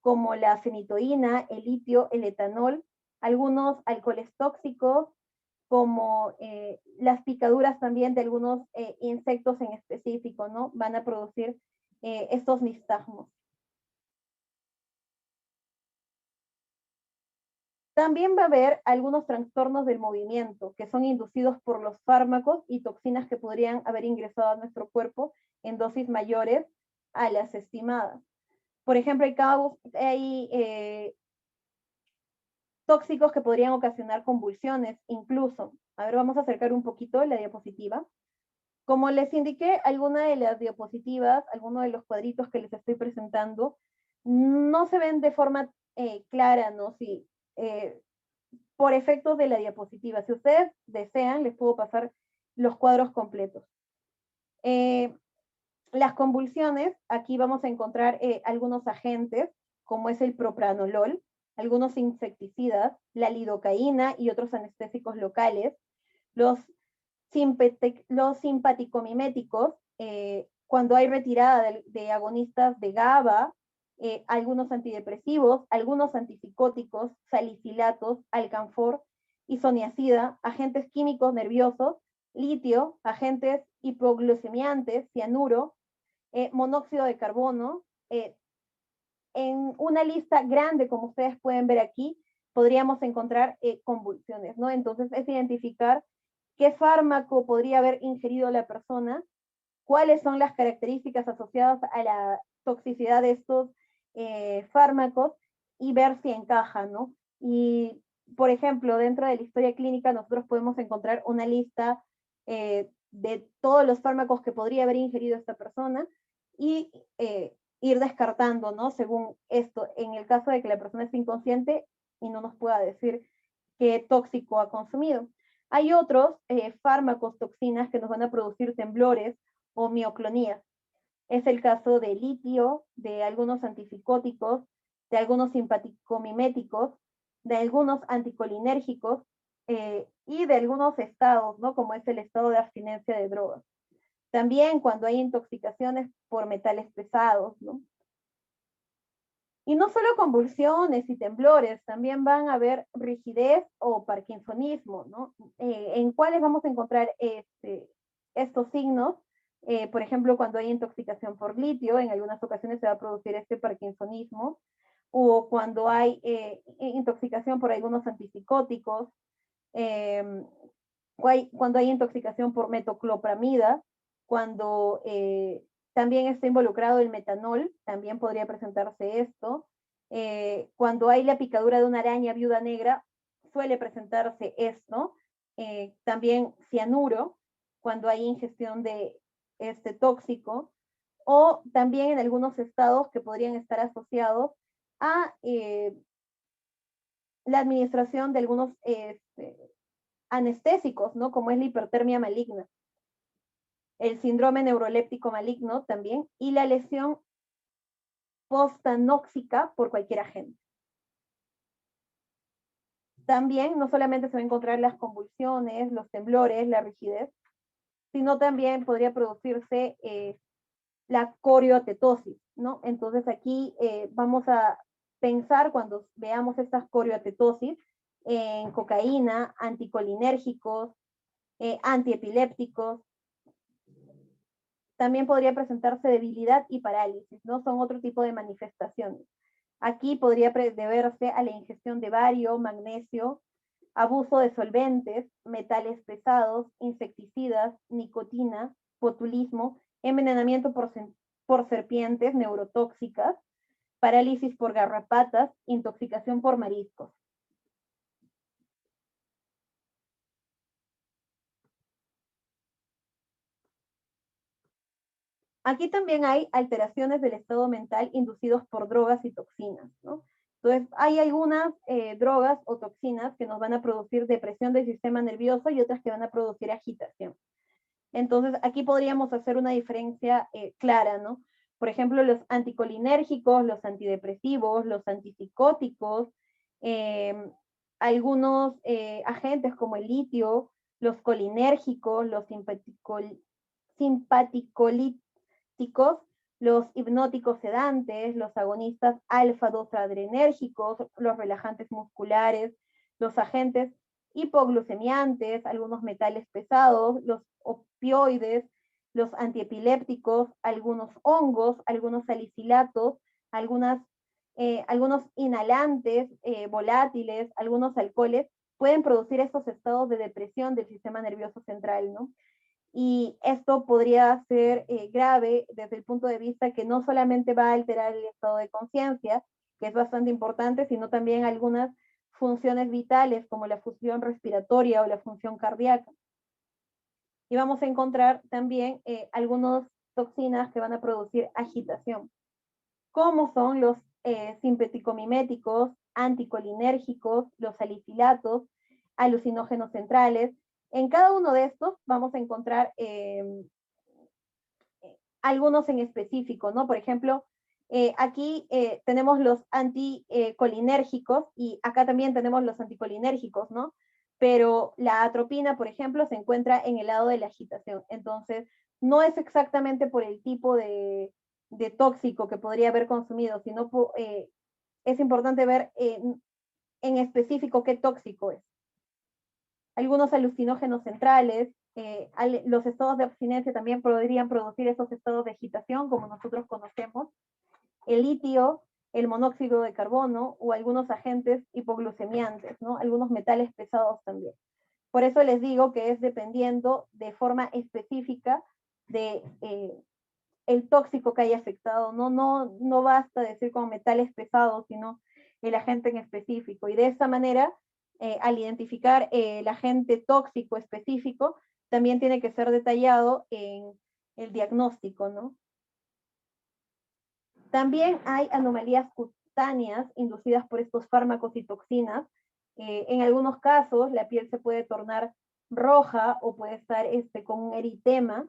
como la fenitoína, el litio, el etanol, algunos alcoholes tóxicos, como las picaduras también de algunos insectos en específico, ¿no? Van a producir estos nistagmos. También va a haber algunos trastornos del movimiento que son inducidos por los fármacos y toxinas que podrían haber ingresado a nuestro cuerpo en dosis mayores a las estimadas. Por ejemplo, hay tóxicos que podrían ocasionar convulsiones, incluso. A ver, vamos a acercar un poquito la diapositiva. Como les indiqué, alguna de las diapositivas, algunos de los cuadritos que les estoy presentando, no se ven de forma clara, ¿no? Sí, por efectos de la diapositiva. Si ustedes desean, les puedo pasar los cuadros completos. Las convulsiones, aquí vamos a encontrar algunos agentes, como es el propranolol, algunos insecticidas, la lidocaína y otros anestésicos locales, los simpaticomiméticos, cuando hay retirada de agonistas de GABA, algunos antidepresivos, algunos antipsicóticos, salicilatos, alcanfor, isoniazida, agentes químicos nerviosos, litio, agentes hipoglucemiantes, cianuro, monóxido de carbono. En una lista grande, como ustedes pueden ver aquí, podríamos encontrar convulsiones, ¿no? Entonces es identificar qué fármaco podría haber ingerido la persona, cuáles son las características asociadas a la toxicidad de estos fármacos y ver si encaja, ¿no? Y, por ejemplo, dentro de la historia clínica nosotros podemos encontrar una lista de todos los fármacos que podría haber ingerido esta persona y ir descartando, ¿no? Según esto, en el caso de que la persona esté inconsciente y no nos pueda decir qué tóxico ha consumido. Hay otros fármacos, toxinas que nos van a producir temblores o mioclonías. Es el caso de litio, de algunos antipsicóticos, de algunos simpaticomiméticos, de algunos anticolinérgicos y de algunos estados, ¿no? Como es el estado de abstinencia de drogas. También cuando hay intoxicaciones por metales pesados, ¿no? Y no solo convulsiones y temblores, también van a haber rigidez o parkinsonismo, ¿no? ¿En cuáles vamos a encontrar estos signos? Por ejemplo, cuando hay intoxicación por litio, en algunas ocasiones se va a producir este parkinsonismo, o cuando hay intoxicación por algunos antipsicóticos, cuando hay intoxicación por metoclopramida, cuando también está involucrado el metanol, también podría presentarse esto. Cuando hay la picadura de una araña viuda negra, suele presentarse esto. También cianuro, cuando hay ingestión de este tóxico, o también en algunos estados que podrían estar asociados a la administración de algunos anestésicos, ¿no? Como es la hipertermia maligna, el síndrome neuroléptico maligno también, y la lesión postanóxica por cualquier agente. También no solamente se va a encontrar las convulsiones, los temblores, la rigidez, sino también podría producirse la corioatetosis, ¿no? Entonces aquí vamos a pensar cuando veamos estas corioatetosis en cocaína, anticolinérgicos, antiepilépticos. También podría presentarse debilidad y parálisis, ¿no? Son otro tipo de manifestaciones. Aquí podría deberse a la ingestión de bario, magnesio, abuso de solventes, metales pesados, insecticidas, nicotina, botulismo, envenenamiento por serpientes neurotóxicas, parálisis por garrapatas, intoxicación por mariscos. Aquí también hay alteraciones del estado mental inducidos por drogas y toxinas, ¿no? Entonces, hay algunas drogas o toxinas que nos van a producir depresión del sistema nervioso y otras que van a producir agitación. Entonces, aquí podríamos hacer una diferencia clara, ¿no? Por ejemplo, los anticolinérgicos, los antidepresivos, los antipsicóticos, algunos agentes como el litio, los colinérgicos, los simpaticolíticos, los hipnóticos sedantes, los agonistas alfa-2 adrenérgicos, los relajantes musculares, los agentes hipoglucemiantes, algunos metales pesados, los opioides, los antiepilépticos, algunos hongos, algunos salicilatos, algunas algunos inhalantes, volátiles, algunos alcoholes, pueden producir estos estados de depresión del sistema nervioso central, ¿no? Y esto podría ser grave desde el punto de vista que no solamente va a alterar el estado de conciencia, que es bastante importante, sino también algunas funciones vitales como la función respiratoria o la función cardíaca. Y vamos a encontrar también algunas toxinas que van a producir agitación, como son los simpaticomiméticos, anticolinérgicos, los salicilatos, alucinógenos centrales. En cada uno de estos vamos a encontrar algunos en específico, ¿no? Por ejemplo, aquí tenemos los anticolinérgicos y acá también tenemos los anticolinérgicos, ¿no? Pero la atropina, por ejemplo, se encuentra en el lado de la agitación. Entonces, no es exactamente por el tipo de tóxico que podría haber consumido, sino es importante ver en específico qué tóxico es. Algunos alucinógenos centrales, los estados de abstinencia también podrían producir esos estados de agitación, como nosotros conocemos. El litio, el monóxido de carbono o algunos agentes hipoglucemiantes, ¿no? Algunos metales pesados también. Por eso les digo que es dependiendo de forma específica de el tóxico que haya afectado. No basta decir con metales pesados, sino el agente en específico. Y de esta manera, al identificar el agente tóxico específico, también tiene que ser detallado en el diagnóstico, ¿no? También hay anomalías cutáneas inducidas por estos fármacos y toxinas. En algunos casos, la piel se puede tornar roja o puede estar con un eritema,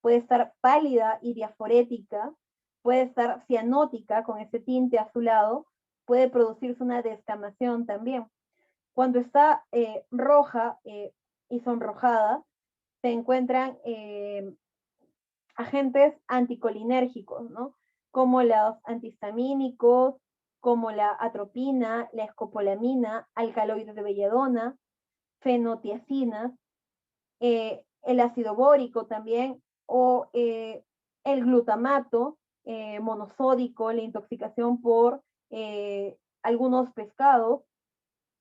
puede estar pálida y diaforética, puede estar cianótica con ese tinte azulado, puede producirse una descamación también. Cuando está roja y sonrojada, se encuentran agentes anticolinérgicos, ¿no? Como los antihistamínicos, como la atropina, la escopolamina, alcaloides de belladona, fenotiacinas, el ácido bórico también, o el glutamato monosódico, la intoxicación por algunos pescados,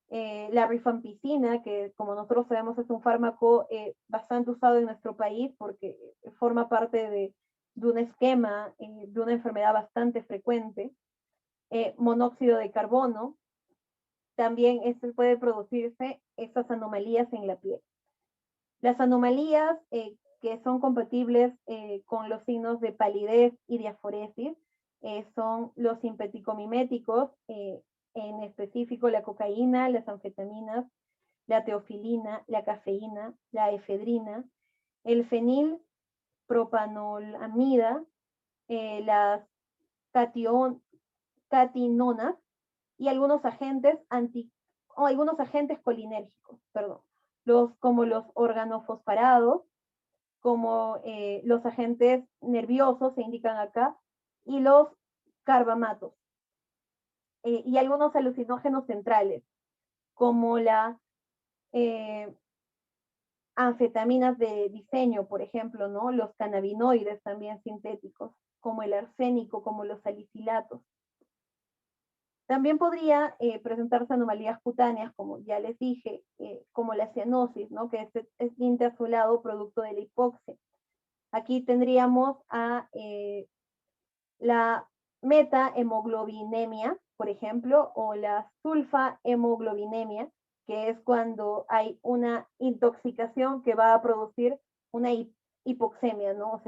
la rifampicina, que como nosotros sabemos es un fármaco bastante usado en nuestro país porque forma parte de un esquema de una enfermedad bastante frecuente, monóxido de carbono, también puede producirse estas anomalías en la piel. Las anomalías que son compatibles con los signos de palidez y diaforesis son los simpaticomiméticos, en específico la cocaína, las anfetaminas, la teofilina, la cafeína, la efedrina, el fenilpropanolamida, las catinonas y algunos agentes colinérgicos, perdón, como los organofosfarados, como los agentes nerviosos, se indican acá, y los carbamatos, y algunos alucinógenos centrales, como las anfetaminas de diseño, por ejemplo, ¿no? Los cannabinoides también sintéticos, como el arsénico, como los salicilatos. También podría presentarse anomalías cutáneas, como ya les dije, como la cianosis, ¿no? Que es tinte azulado producto de la hipoxia. Aquí tendríamos a la metahemoglobinemia, por ejemplo, o la sulfahemoglobinemia, que es cuando hay una intoxicación que va a producir una hipoxemia, ¿no? O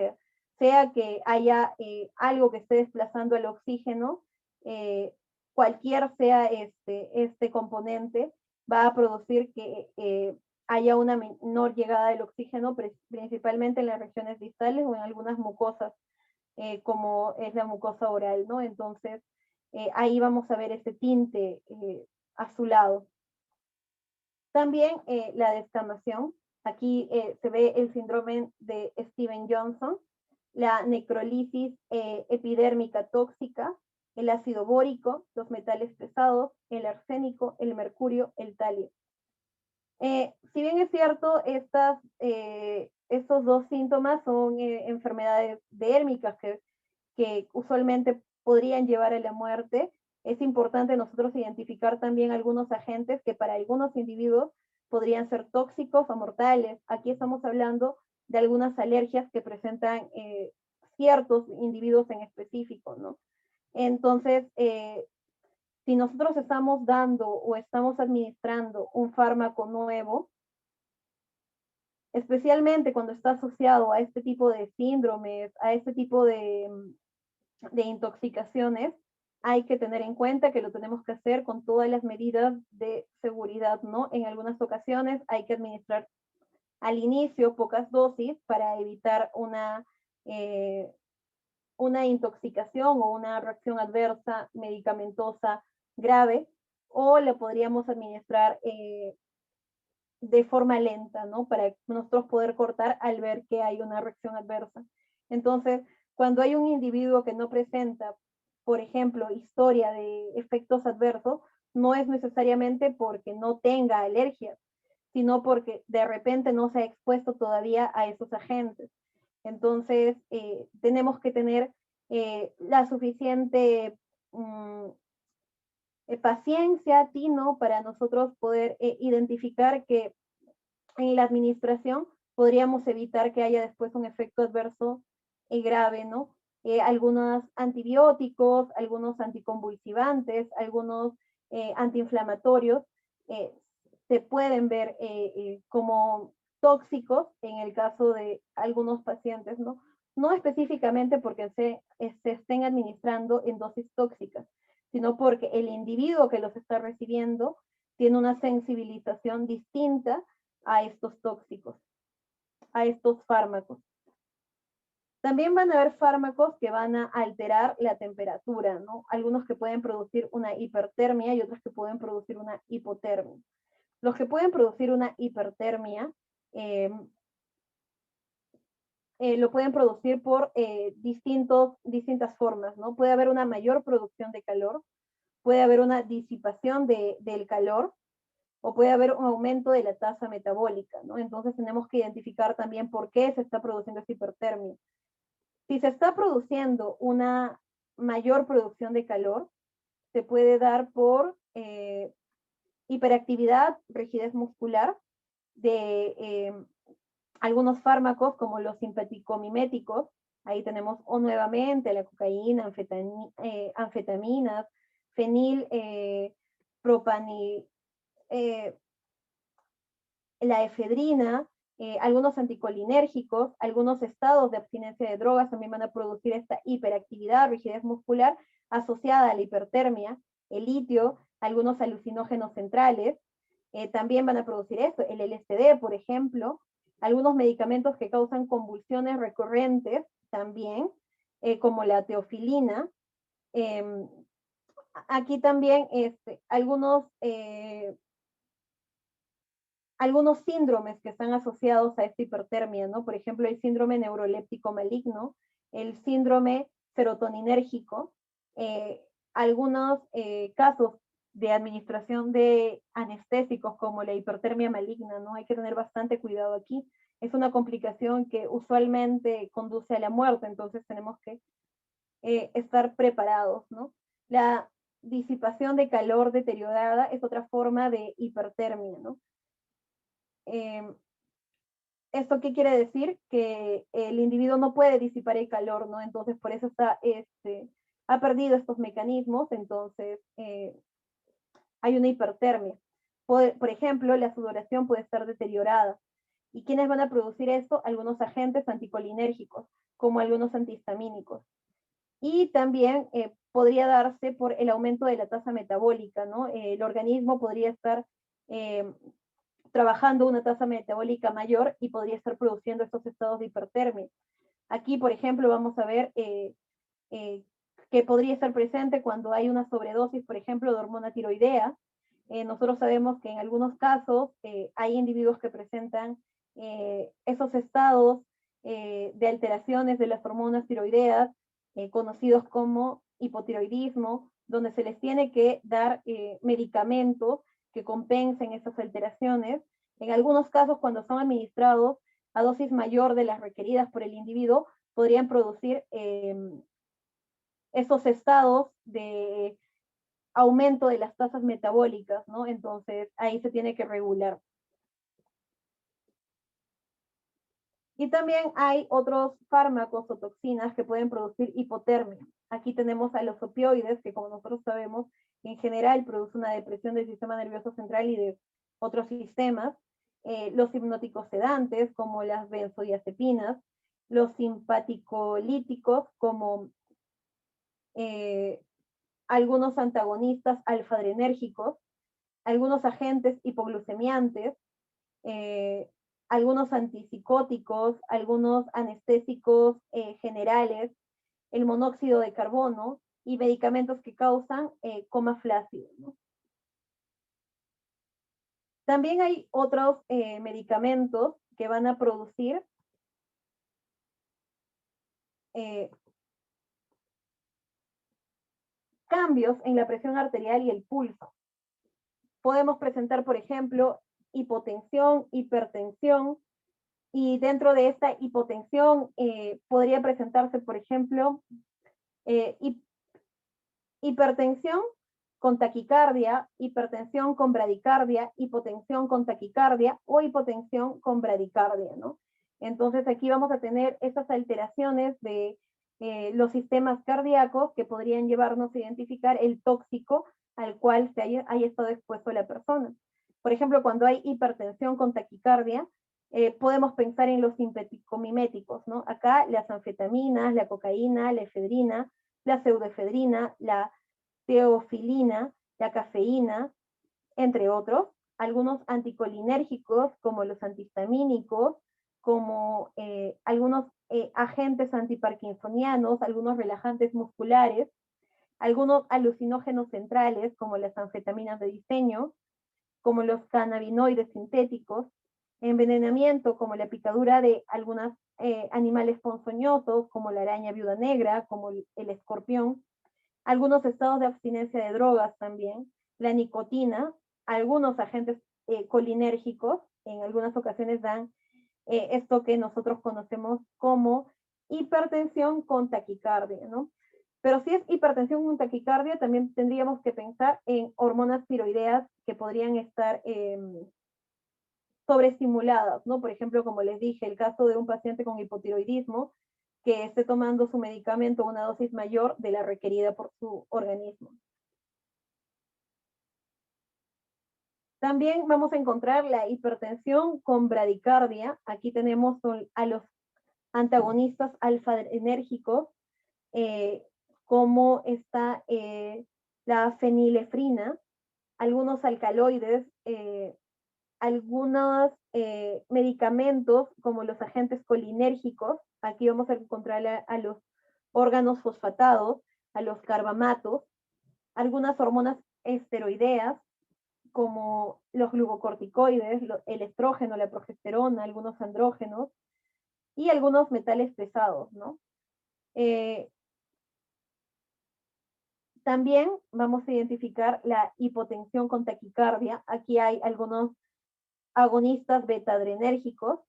sea que haya algo que esté desplazando el oxígeno, cualquier sea este componente, va a producir que haya una menor llegada del oxígeno, principalmente en las regiones distales o en algunas mucosas, como es la mucosa oral, ¿no? Entonces, ahí vamos a ver ese tinte azulado. También la descamación. Aquí se ve el síndrome de Steven-Johnson, la necrolisis epidérmica tóxica, el ácido bórico, los metales pesados, el arsénico, el mercurio, el talio. Si bien es cierto, estos dos síntomas son enfermedades dérmicas que usualmente podrían llevar a la muerte, es importante nosotros identificar también algunos agentes que para algunos individuos podrían ser tóxicos o mortales. Aquí estamos hablando de algunas alergias que presentan ciertos individuos en específico, ¿no? Entonces, si nosotros estamos dando o estamos administrando un fármaco nuevo, especialmente cuando está asociado a este tipo de síndromes, a este tipo de intoxicaciones, hay que tener en cuenta que lo tenemos que hacer con todas las medidas de seguridad, ¿no? En algunas ocasiones hay que administrar al inicio pocas dosis para evitar una intoxicación o una reacción adversa medicamentosa grave, o la podríamos administrar de forma lenta, ¿no? Para nosotros poder cortar al ver que hay una reacción adversa. Entonces, cuando hay un individuo que no presenta, por ejemplo, historia de efectos adversos, no es necesariamente porque no tenga alergias, sino porque de repente no se ha expuesto todavía a esos agentes. Entonces, tenemos que tener la suficiente paciencia, tino, para nosotros poder identificar que en la administración podríamos evitar que haya después un efecto adverso grave, ¿no? Algunos antibióticos, algunos anticonvulsivantes, algunos antiinflamatorios se pueden ver como tóxicos en el caso de algunos pacientes, ¿no? No específicamente porque se estén administrando en dosis tóxicas, sino porque el individuo que los está recibiendo tiene una sensibilización distinta a estos tóxicos, a estos fármacos. También van a haber fármacos que van a alterar la temperatura, ¿no? Algunos que pueden producir una hipertermia y otros que pueden producir una hipotermia. Los que pueden producir una hipertermia lo pueden producir por distintas formas, ¿no? Puede haber una mayor producción de calor, puede haber una disipación del calor, o puede haber un aumento de la tasa metabólica, ¿no? Entonces tenemos que identificar también por qué se está produciendo esta hipertermia. Si se está produciendo una mayor producción de calor, se puede dar por hiperactividad, rigidez muscular, de algunos fármacos como los simpaticomiméticos. Ahí tenemos nuevamente la cocaína, anfetaminas, fenil, la efedrina, algunos anticolinérgicos, algunos estados de abstinencia de drogas también van a producir esta hiperactividad, rigidez muscular asociada a la hipertermia. El litio, algunos alucinógenos centrales, también van a producir esto. El LSD, por ejemplo, algunos medicamentos que causan convulsiones recurrentes también, como la teofilina. Aquí también algunos síndromes que están asociados a esta hipertermia, ¿no? Por ejemplo, el síndrome neuroléptico maligno, el síndrome serotoninérgico, algunos casos de administración de anestésicos como la hipertermia maligna, ¿no? Hay que tener bastante cuidado aquí. Es una complicación que usualmente conduce a la muerte, entonces tenemos que estar preparados, ¿no? La disipación de calor deteriorada es otra forma de hipertermia, ¿no? ¿Esto qué quiere decir? Que el individuo no puede disipar el calor, ¿no? Entonces, por eso ha perdido estos mecanismos, entonces hay una hipertermia. Por ejemplo, la sudoración puede estar deteriorada. ¿Y quiénes van a producir esto? Algunos agentes anticolinérgicos, como algunos antihistamínicos. Y también podría darse por el aumento de la tasa metabólica, ¿no? El organismo podría estar trabajando una tasa metabólica mayor y podría estar produciendo estos estados de hipertermia. Aquí, por ejemplo, vamos a ver que podría estar presente cuando hay una sobredosis, por ejemplo, de hormona tiroidea. Nosotros sabemos que en algunos casos hay individuos que presentan esos estados de alteraciones de las hormonas tiroideas, conocidos como hipotiroidismo, donde se les tiene que dar medicamentos que compensen esas alteraciones. En algunos casos, cuando son administrados a dosis mayor de las requeridas por el individuo, podrían producir esos estados de aumento de las tasas metabólicas, ¿no? Entonces, ahí se tiene que regular. Y también hay otros fármacos o toxinas que pueden producir hipotermia. Aquí tenemos a los opioides, que como nosotros sabemos, en general produce una depresión del sistema nervioso central y de otros sistemas. Los hipnóticos sedantes, como las benzodiazepinas, los simpaticolíticos, como algunos antagonistas alfa-adrenérgicos, algunos agentes hipoglucemiantes, algunos antipsicóticos, algunos anestésicos generales, el monóxido de carbono y medicamentos que causan coma flácido, ¿no? También hay otros medicamentos que van a producir cambios en la presión arterial y el pulso. Podemos presentar, por ejemplo, hipotensión, hipertensión, y dentro de esta hipotensión podría presentarse, por ejemplo, hipertensión con taquicardia, hipertensión con bradicardia, hipotensión con taquicardia o hipotensión con bradicardia, ¿no? Entonces aquí vamos a tener esas alteraciones de los sistemas cardíacos que podrían llevarnos a identificar el tóxico al cual se haya estado expuesto la persona. Por ejemplo, cuando hay hipertensión con taquicardia, podemos pensar en los simpaticomiméticos, ¿no? Acá las anfetaminas, la cocaína, la efedrina, la pseudoefedrina, la teofilina, la cafeína, entre otros. Algunos anticolinérgicos, como los antihistamínicos, como algunos agentes antiparkinsonianos, algunos relajantes musculares, algunos alucinógenos centrales, como las anfetaminas de diseño, como los cannabinoides sintéticos, envenenamiento, como la picadura de algunos animales ponzoñosos, como la araña viuda negra, como el escorpión, algunos estados de abstinencia de drogas también, la nicotina, algunos agentes colinérgicos, en algunas ocasiones dan esto que nosotros conocemos como hipertensión con taquicardia, ¿no? Pero si es hipertensión con taquicardia, también tendríamos que pensar en hormonas tiroideas que podrían estar sobreestimuladas, ¿no? Por ejemplo, como les dije, el caso de un paciente con hipotiroidismo que esté tomando su medicamento a una dosis mayor de la requerida por su organismo. También vamos a encontrar la hipertensión con bradicardia. Aquí tenemos a los antagonistas alfa-enérgicos, como está la fenilefrina, algunos alcaloides, algunos medicamentos como los agentes colinérgicos. Aquí vamos a encontrar a los órganos fosfatados, a los carbamatos, algunas hormonas esteroideas como los glucocorticoides, el estrógeno, la progesterona, algunos andrógenos y algunos metales pesados, ¿no? También vamos a identificar la hipotensión con taquicardia. Aquí hay algunos agonistas beta-adrenérgicos,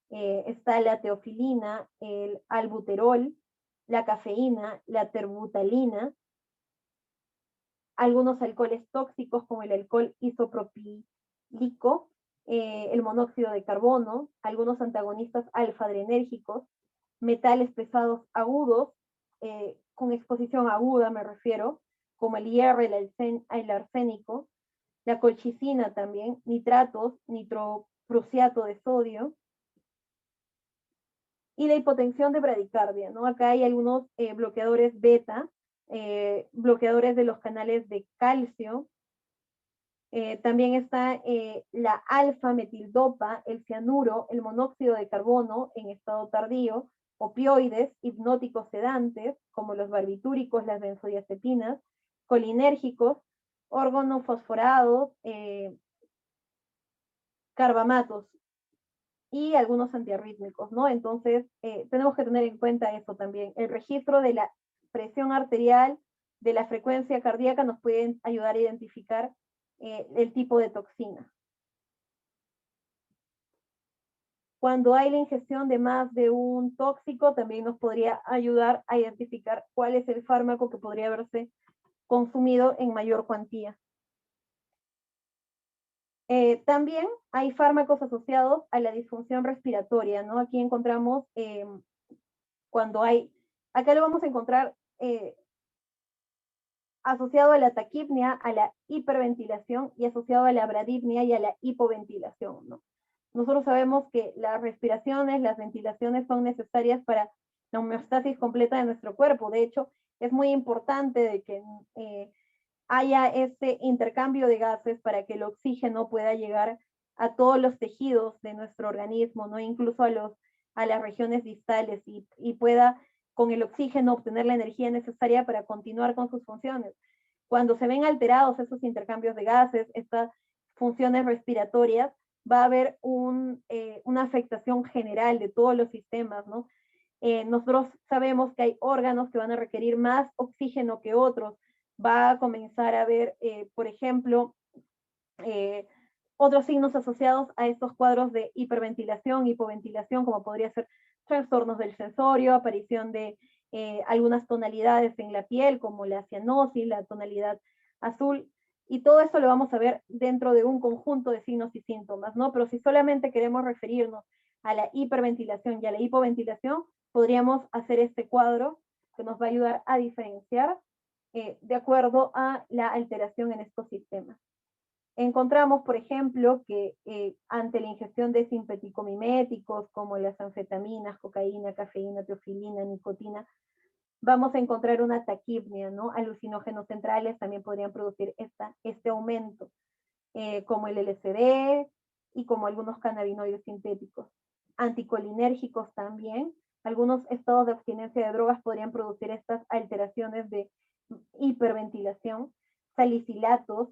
está la teofilina, el albuterol, la cafeína, la terbutalina, algunos alcoholes tóxicos como el alcohol isopropílico, el monóxido de carbono, algunos antagonistas alfa-adrenérgicos, metales pesados agudos, con exposición aguda me refiero, como el hierro, el arsénico, la colchicina también, nitratos, nitroprusiato de sodio, y la hipotensión de bradicardia, ¿no? Acá hay algunos bloqueadores beta, bloqueadores de los canales de calcio, también está la alfa-metildopa, el cianuro, el monóxido de carbono en estado tardío, opioides, hipnóticos sedantes, como los barbitúricos, las benzodiazepinas, colinérgicos, organofosforados, carbamatos y algunos antiarrítmicos, ¿no? Entonces, tenemos que tener en cuenta eso también. El registro de la presión arterial, de la frecuencia cardíaca, nos pueden ayudar a identificar el tipo de toxina. Cuando hay la ingestión de más de un tóxico, también nos podría ayudar a identificar cuál es el fármaco que podría verse consumido en mayor cuantía. También hay fármacos asociados a la disfunción respiratoria, ¿no? Aquí encontramos cuando hay, acá lo vamos a encontrar asociado a la taquipnia, a la hiperventilación y asociado a la bradipnia y a la hipoventilación, ¿no? Nosotros sabemos que las respiraciones, las ventilaciones son necesarias para la homeostasis completa de nuestro cuerpo. De hecho, es muy importante de que haya este intercambio de gases para que el oxígeno pueda llegar a todos los tejidos de nuestro organismo, ¿no? Incluso a las regiones distales y pueda con el oxígeno obtener la energía necesaria para continuar con sus funciones. Cuando se ven alterados esos intercambios de gases, estas funciones respiratorias, va a haber una afectación general de todos los sistemas, ¿no? Nosotros sabemos que hay órganos que van a requerir más oxígeno que otros. Va a comenzar a haber, por ejemplo, otros signos asociados a estos cuadros de hiperventilación, hipoventilación, como podría ser trastornos del sensorio, aparición de algunas tonalidades en la piel, como la cianosis, la tonalidad azul, y todo esto lo vamos a ver dentro de un conjunto de signos y síntomas, ¿no? Pero si solamente queremos referirnos a la hiperventilación y a la hipoventilación, podríamos hacer este cuadro que nos va a ayudar a diferenciar de acuerdo a la alteración en estos sistemas. Encontramos, por ejemplo, que ante la ingestión de simpaticomiméticos como las anfetaminas, cocaína, cafeína, teofilina, nicotina, vamos a encontrar una taquipnia, ¿no? Alucinógenos centrales también podrían producir este aumento, como el LSD y como algunos cannabinoides sintéticos. Anticolinérgicos también. Algunos estados de abstinencia de drogas podrían producir estas alteraciones de hiperventilación. Salicilatos,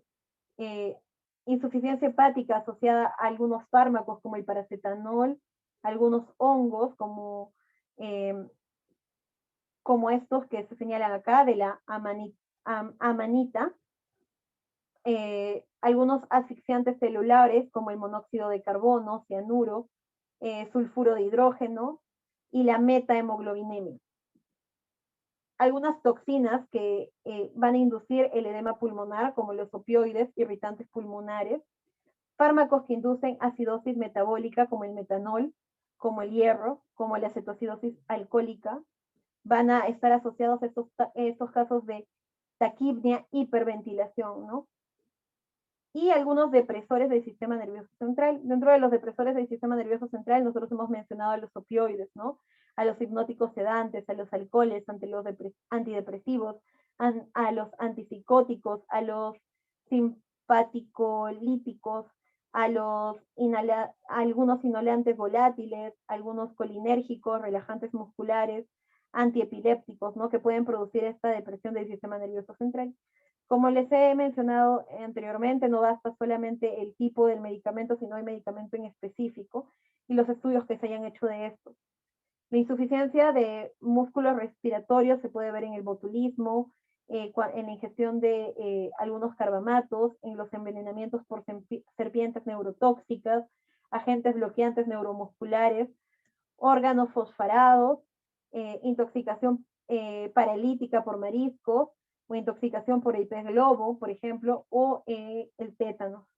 insuficiencia hepática asociada a algunos fármacos como el paracetamol, algunos hongos como estos que se señalan acá, de la amanita, algunos asfixiantes celulares como el monóxido de carbono, cianuro, sulfuro de hidrógeno y la metahemoglobinemia. Algunas toxinas que van a inducir el edema pulmonar, como los opioides, irritantes pulmonares, fármacos que inducen acidosis metabólica, como el metanol, como el hierro, como la cetoacidosis alcohólica, van a estar asociados a estos casos de taquipnia, hiperventilación, ¿no? Y algunos depresores del sistema nervioso central. Dentro de los depresores del sistema nervioso central, nosotros hemos mencionado a los opioides, ¿no? A los hipnóticos sedantes, a los alcoholes, los antidepresivos, a los antipsicóticos, a los simpaticolíticos, a algunos inhalantes volátiles, algunos colinérgicos, relajantes musculares, antiepilépticos, ¿no? Que pueden producir esta depresión del sistema nervioso central. Como les he mencionado anteriormente, no basta solamente el tipo del medicamento, sino el medicamento en específico y los estudios que se hayan hecho de esto. La insuficiencia de músculos respiratorios se puede ver en el botulismo, en la ingestión de algunos carbamatos, en los envenenamientos por serpientes neurotóxicas, agentes bloqueantes neuromusculares, órganos fosfarados, intoxicación paralítica por mariscos, o intoxicación por el pez globo, por ejemplo, o el tétano,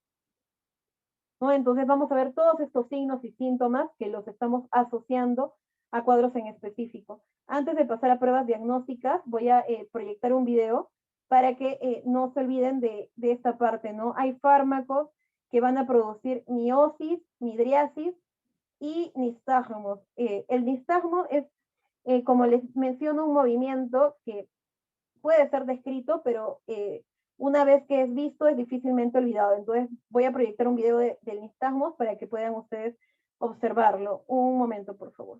¿no? Entonces vamos a ver todos estos signos y síntomas que los estamos asociando a cuadros en específico. Antes de pasar a pruebas diagnósticas, voy a proyectar un video para que no se olviden de esta parte, ¿no? Hay fármacos que van a producir miosis, midriasis y nistagmos. El nistagmo es, como les menciono, un movimiento que puede ser descrito, pero una vez que es visto es difícilmente olvidado. Entonces voy a proyectar un video del nistagmo para que puedan ustedes observarlo. Un momento, por favor.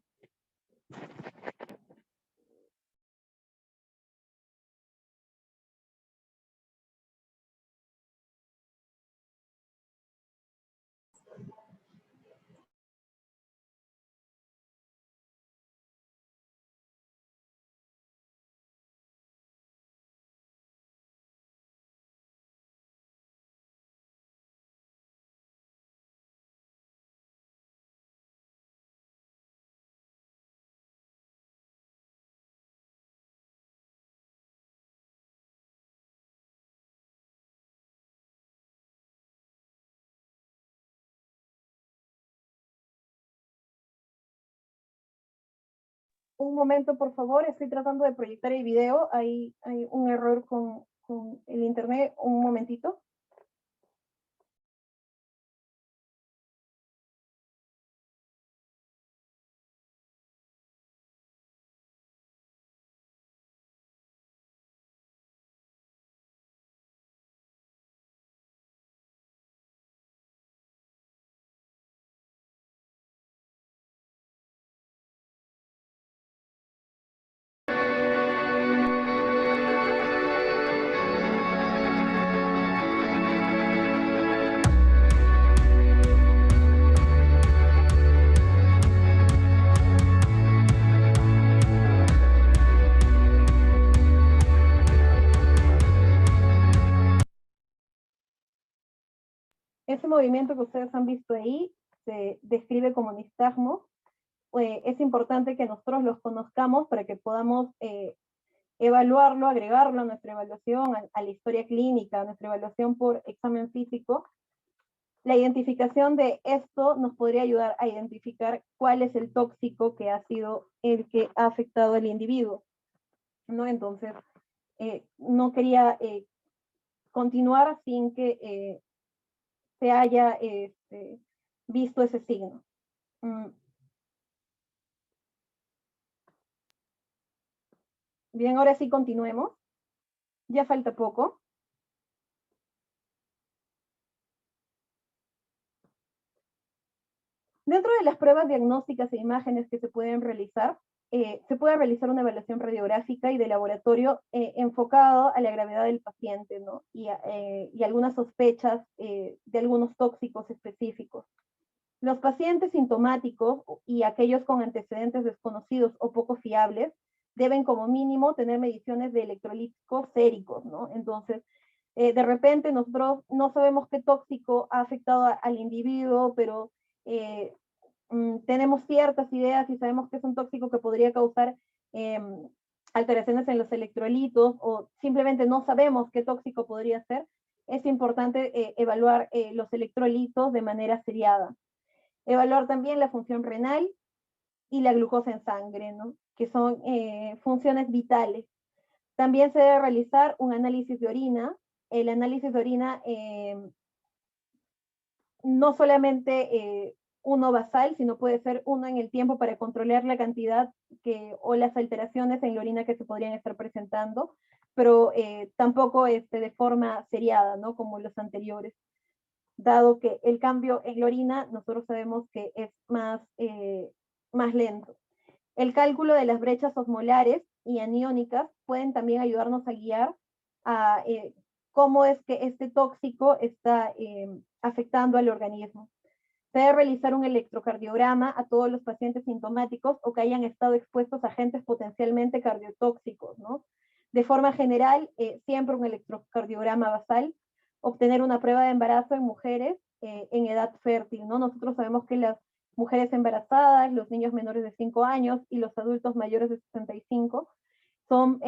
Un momento, por favor, estoy tratando de proyectar el video. Hay un error con el internet. Un momentito. Ese movimiento que ustedes han visto ahí se describe como nistagmo. Es importante que nosotros los conozcamos para que podamos evaluarlo, agregarlo a nuestra evaluación, a la historia clínica, a nuestra evaluación por examen físico. La identificación de esto nos podría ayudar a identificar cuál es el tóxico que ha sido el que ha afectado al individuo, ¿no? Entonces, no quería continuar sin que se haya visto ese signo. Bien, ahora sí continuemos. Ya falta poco. Dentro de las pruebas diagnósticas e imágenes que se pueden realizar, se puede realizar una evaluación radiográfica y de laboratorio enfocado a la gravedad del paciente, ¿no? Y algunas sospechas de algunos tóxicos específicos. Los pacientes sintomáticos y aquellos con antecedentes desconocidos o poco fiables deben como mínimo tener mediciones de electrolíticos séricos, ¿no? Entonces, de repente nosotros no sabemos qué tóxico ha afectado al individuo, pero tenemos ciertas ideas y sabemos que es un tóxico que podría causar alteraciones en los electrolitos, o simplemente no sabemos qué tóxico podría ser. Es importante evaluar los electrolitos de manera seriada. Evaluar también la función renal y la glucosa en sangre, ¿no? Que son funciones vitales. También se debe realizar un análisis de orina. El análisis de orina no solamente uno basal, sino puede ser uno en el tiempo para controlar la cantidad o las alteraciones en la orina que se podrían estar presentando, pero tampoco de forma seriada, ¿no? Como los anteriores, dado que el cambio en la orina nosotros sabemos que es más lento. El cálculo de las brechas osmolares y aniónicas pueden también ayudarnos a guiar a cómo es que este tóxico está afectando al organismo. Se debe realizar un electrocardiograma a todos los pacientes sintomáticos o que hayan estado expuestos a agentes potencialmente cardiotóxicos, ¿no? De forma general, siempre un electrocardiograma basal. Obtener una prueba de embarazo en mujeres en edad fértil, ¿no? Nosotros sabemos que las mujeres embarazadas, los niños menores de 5 años y los adultos mayores de 65 son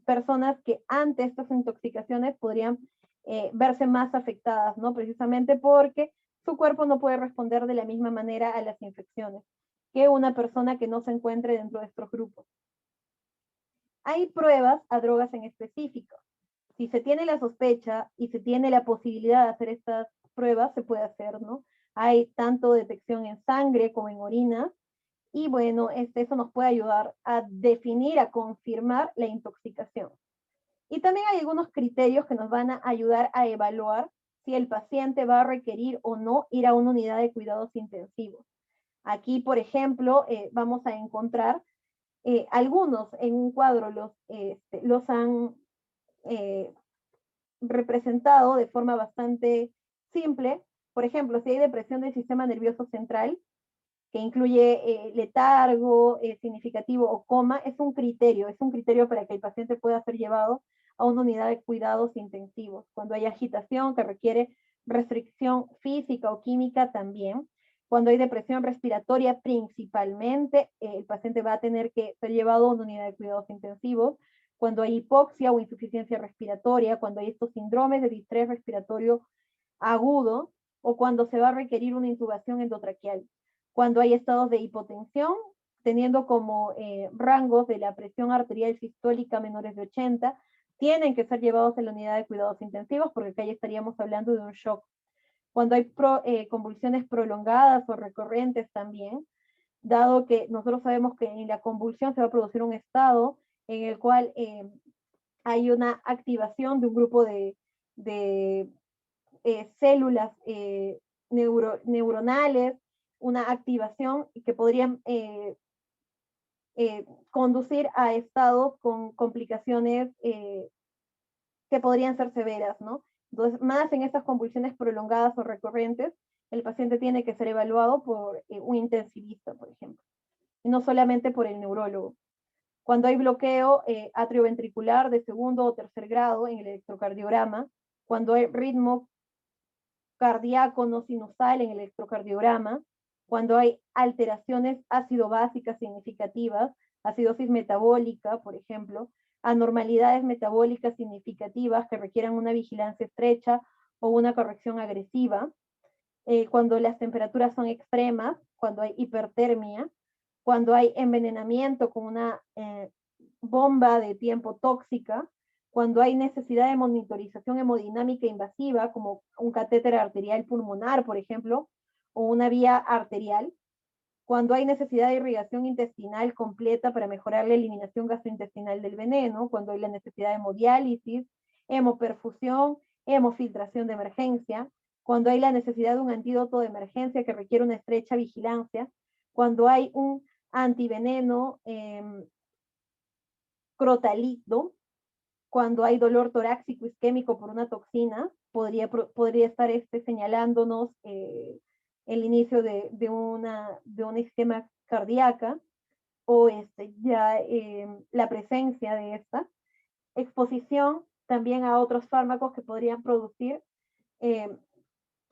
personas que ante estas intoxicaciones podrían verse más afectadas, ¿no? Precisamente porque su cuerpo no puede responder de la misma manera a las infecciones que una persona que no se encuentre dentro de estos grupos. Hay pruebas a drogas en específico. Si se tiene la sospecha y se tiene la posibilidad de hacer estas pruebas, se puede hacer, ¿no? Hay tanto detección en sangre como en orina, y bueno, eso nos puede ayudar a definir, a confirmar la intoxicación. Y también hay algunos criterios que nos van a ayudar a evaluar si el paciente va a requerir o no ir a una unidad de cuidados intensivos. Aquí, por ejemplo, vamos a encontrar algunos en un cuadro los han representado de forma bastante simple. Por ejemplo, si hay depresión del sistema nervioso central, que incluye letargo significativo o coma, es un criterio para que el paciente pueda ser llevado a una unidad de cuidados intensivos. Cuando hay agitación que requiere restricción física o química también. Cuando hay depresión respiratoria principalmente, el paciente va a tener que ser llevado a una unidad de cuidados intensivos. Cuando hay hipoxia o insuficiencia respiratoria, cuando hay estos síndromes de distrés respiratorio agudo, o cuando se va a requerir una intubación endotraqueal. Cuando hay estados de hipotensión, teniendo como rangos de la presión arterial sistólica menores de 80, tienen que ser llevados a la unidad de cuidados intensivos, porque acá ya estaríamos hablando de un shock. Cuando hay convulsiones prolongadas o recurrentes también, dado que nosotros sabemos que en la convulsión se va a producir un estado en el cual hay una activación de un grupo de células neuronales, una activación que podrían conducir a estados con complicaciones que podrían ser severas, ¿no? Entonces, más en estas convulsiones prolongadas o recurrentes, el paciente tiene que ser evaluado por un intensivista, por ejemplo, y no solamente por el neurólogo. Cuando hay bloqueo atrioventricular de segundo o tercer grado en el electrocardiograma, cuando hay ritmo cardíaco no sinusal en el electrocardiograma, cuando hay alteraciones ácido-básicas significativas, acidosis metabólica, por ejemplo, anormalidades metabólicas significativas que requieran una vigilancia estrecha o una corrección agresiva, cuando las temperaturas son extremas, cuando hay hipertermia, cuando hay envenenamiento con una bomba de tiempo tóxica, cuando hay necesidad de monitorización hemodinámica invasiva, como un catéter arterial pulmonar, por ejemplo, o una vía arterial, cuando hay necesidad de irrigación intestinal completa para mejorar la eliminación gastrointestinal del veneno, cuando hay la necesidad de hemodiálisis, hemoperfusión, hemofiltración de emergencia, cuando hay la necesidad de un antídoto de emergencia que requiere una estrecha vigilancia, cuando hay un antiveneno crotalito, cuando hay dolor torácico isquémico por una toxina, podría estar señalándonos el inicio de una isquemia cardíaca o ya la presencia de esta. Exposición también a otros fármacos que podrían producir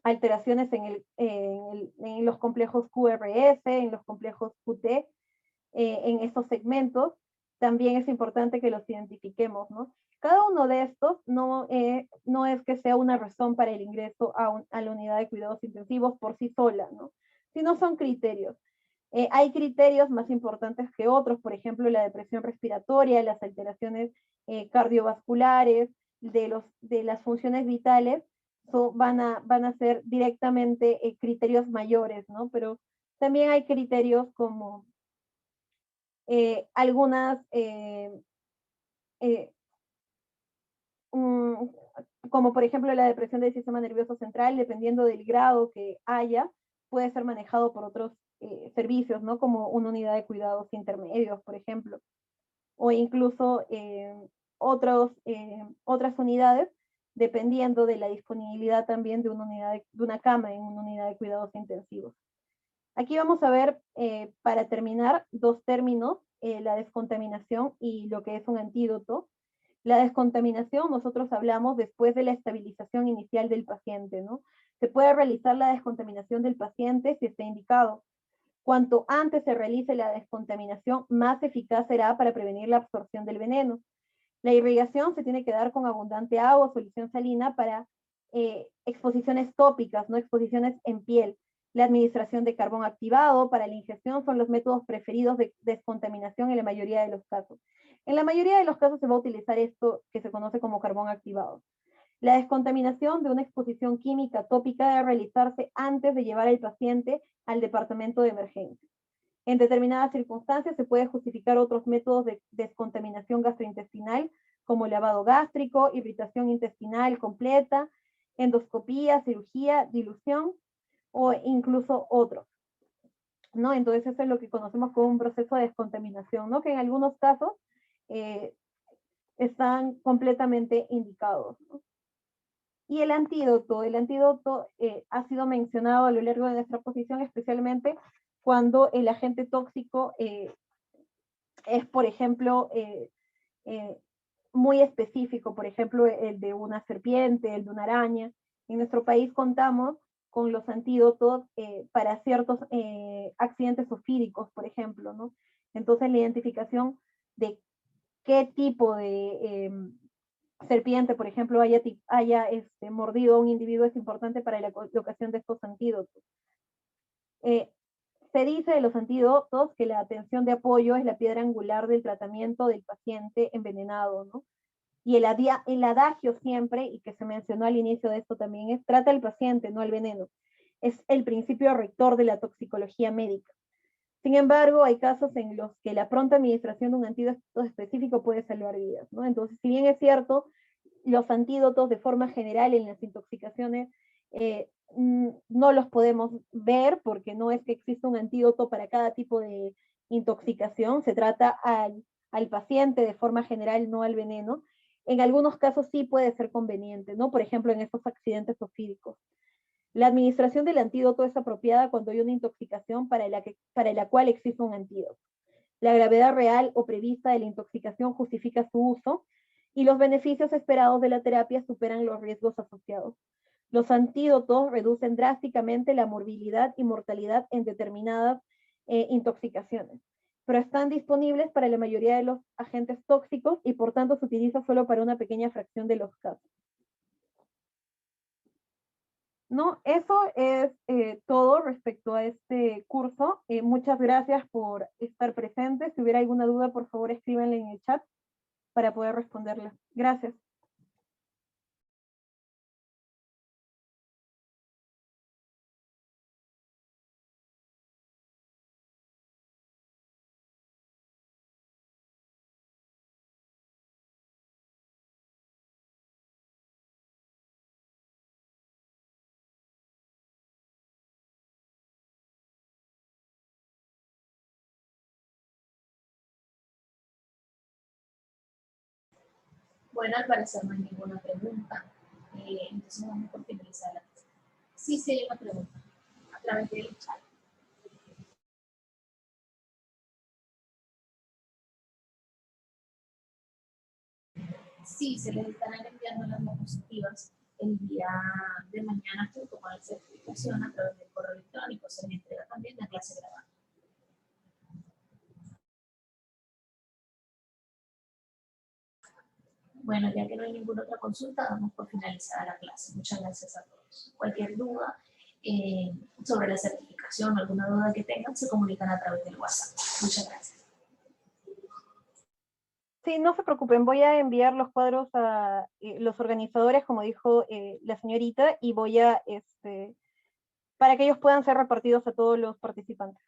alteraciones en los complejos QRS, en los complejos QT, en estos segmentos. También es importante que los identifiquemos, ¿no? Cada uno de estos no es que sea una razón para el ingreso a la unidad de cuidados intensivos por sí sola, ¿no? Sino son criterios. Hay criterios más importantes que otros, por ejemplo, la depresión respiratoria, las alteraciones cardiovasculares, de las funciones vitales, van a ser directamente criterios mayores, ¿no? Pero también hay criterios como algunas como por ejemplo la depresión del sistema nervioso central, dependiendo del grado que haya, puede ser manejado por otros servicios, ¿no? Como una unidad de cuidados intermedios, por ejemplo, o incluso otras unidades, dependiendo de la disponibilidad también de una cama en una unidad de cuidados intensivos. Aquí vamos a ver, para terminar, dos términos, la descontaminación y lo que es un antídoto. La descontaminación, nosotros hablamos después de la estabilización inicial del paciente, ¿no? Se puede realizar la descontaminación del paciente si está indicado. Cuanto antes se realice la descontaminación, más eficaz será para prevenir la absorción del veneno. La irrigación se tiene que dar con abundante agua o solución salina para exposiciones tópicas, no exposiciones en piel. La administración de carbón activado para la ingestión son los métodos preferidos de descontaminación en la mayoría de los casos. En la mayoría de los casos se va a utilizar esto que se conoce como carbón activado. La descontaminación de una exposición química tópica debe realizarse antes de llevar al paciente al departamento de emergencia. En determinadas circunstancias se puede justificar otros métodos de descontaminación gastrointestinal, como lavado gástrico, irritación intestinal completa, endoscopía, cirugía, dilución o incluso otros, ¿no? Entonces eso es lo que conocemos como un proceso de descontaminación, ¿no? Que en algunos casos están completamente indicados, ¿no? Y el antídoto ha sido mencionado a lo largo de nuestra exposición, especialmente cuando el agente tóxico es, por ejemplo, muy específico, por ejemplo, el de una serpiente, el de una araña. En nuestro país contamos con los antídotos para ciertos accidentes zoofídicos, por ejemplo, ¿no? Entonces la identificación de qué tipo de serpiente, por ejemplo, haya mordido a un individuo es importante para la colocación de estos antídotos. Se dice de los antídotos que la atención de apoyo es la piedra angular del tratamiento del paciente envenenado, ¿no? Y el adagio siempre, y que se mencionó al inicio de esto también, es trata al paciente, no al veneno. Es el principio rector de la toxicología médica. Sin embargo, hay casos en los que la pronta administración de un antídoto específico puede salvar vidas, ¿no? Entonces, si bien es cierto, los antídotos de forma general en las intoxicaciones no los podemos ver porque no es que exista un antídoto para cada tipo de intoxicación, se trata al paciente de forma general, no al veneno. En algunos casos sí puede ser conveniente, ¿no? Por ejemplo, en estos accidentes ofídicos. La administración del antídoto es apropiada cuando hay una intoxicación para la cual existe un antídoto. La gravedad real o prevista de la intoxicación justifica su uso y los beneficios esperados de la terapia superan los riesgos asociados. Los antídotos reducen drásticamente la morbilidad y mortalidad en determinadas intoxicaciones, pero están disponibles para la mayoría de los agentes tóxicos y por tanto se utiliza solo para una pequeña fracción de los casos. No, eso es todo respecto a este curso. Muchas gracias por estar presentes. Si hubiera alguna duda, por favor, escríbanla en el chat para poder responderla. Gracias. Bueno, al parecer no hay ninguna pregunta. Entonces vamos por finalizar la clase. Sí, sí hay una pregunta a través del chat. Sí, se les estarán enviando las diapositivas el día de mañana junto con la certificación a través del correo electrónico. Se les entrega también la clase grabada. Bueno, ya que no hay ninguna otra consulta, damos por finalizada la clase. Muchas gracias a todos. Cualquier duda sobre la certificación o alguna duda que tengan, se comunican a través del WhatsApp. Muchas gracias. Sí, no se preocupen, voy a enviar los cuadros a los organizadores, como dijo la señorita, y voy a, para que ellos puedan ser repartidos a todos los participantes.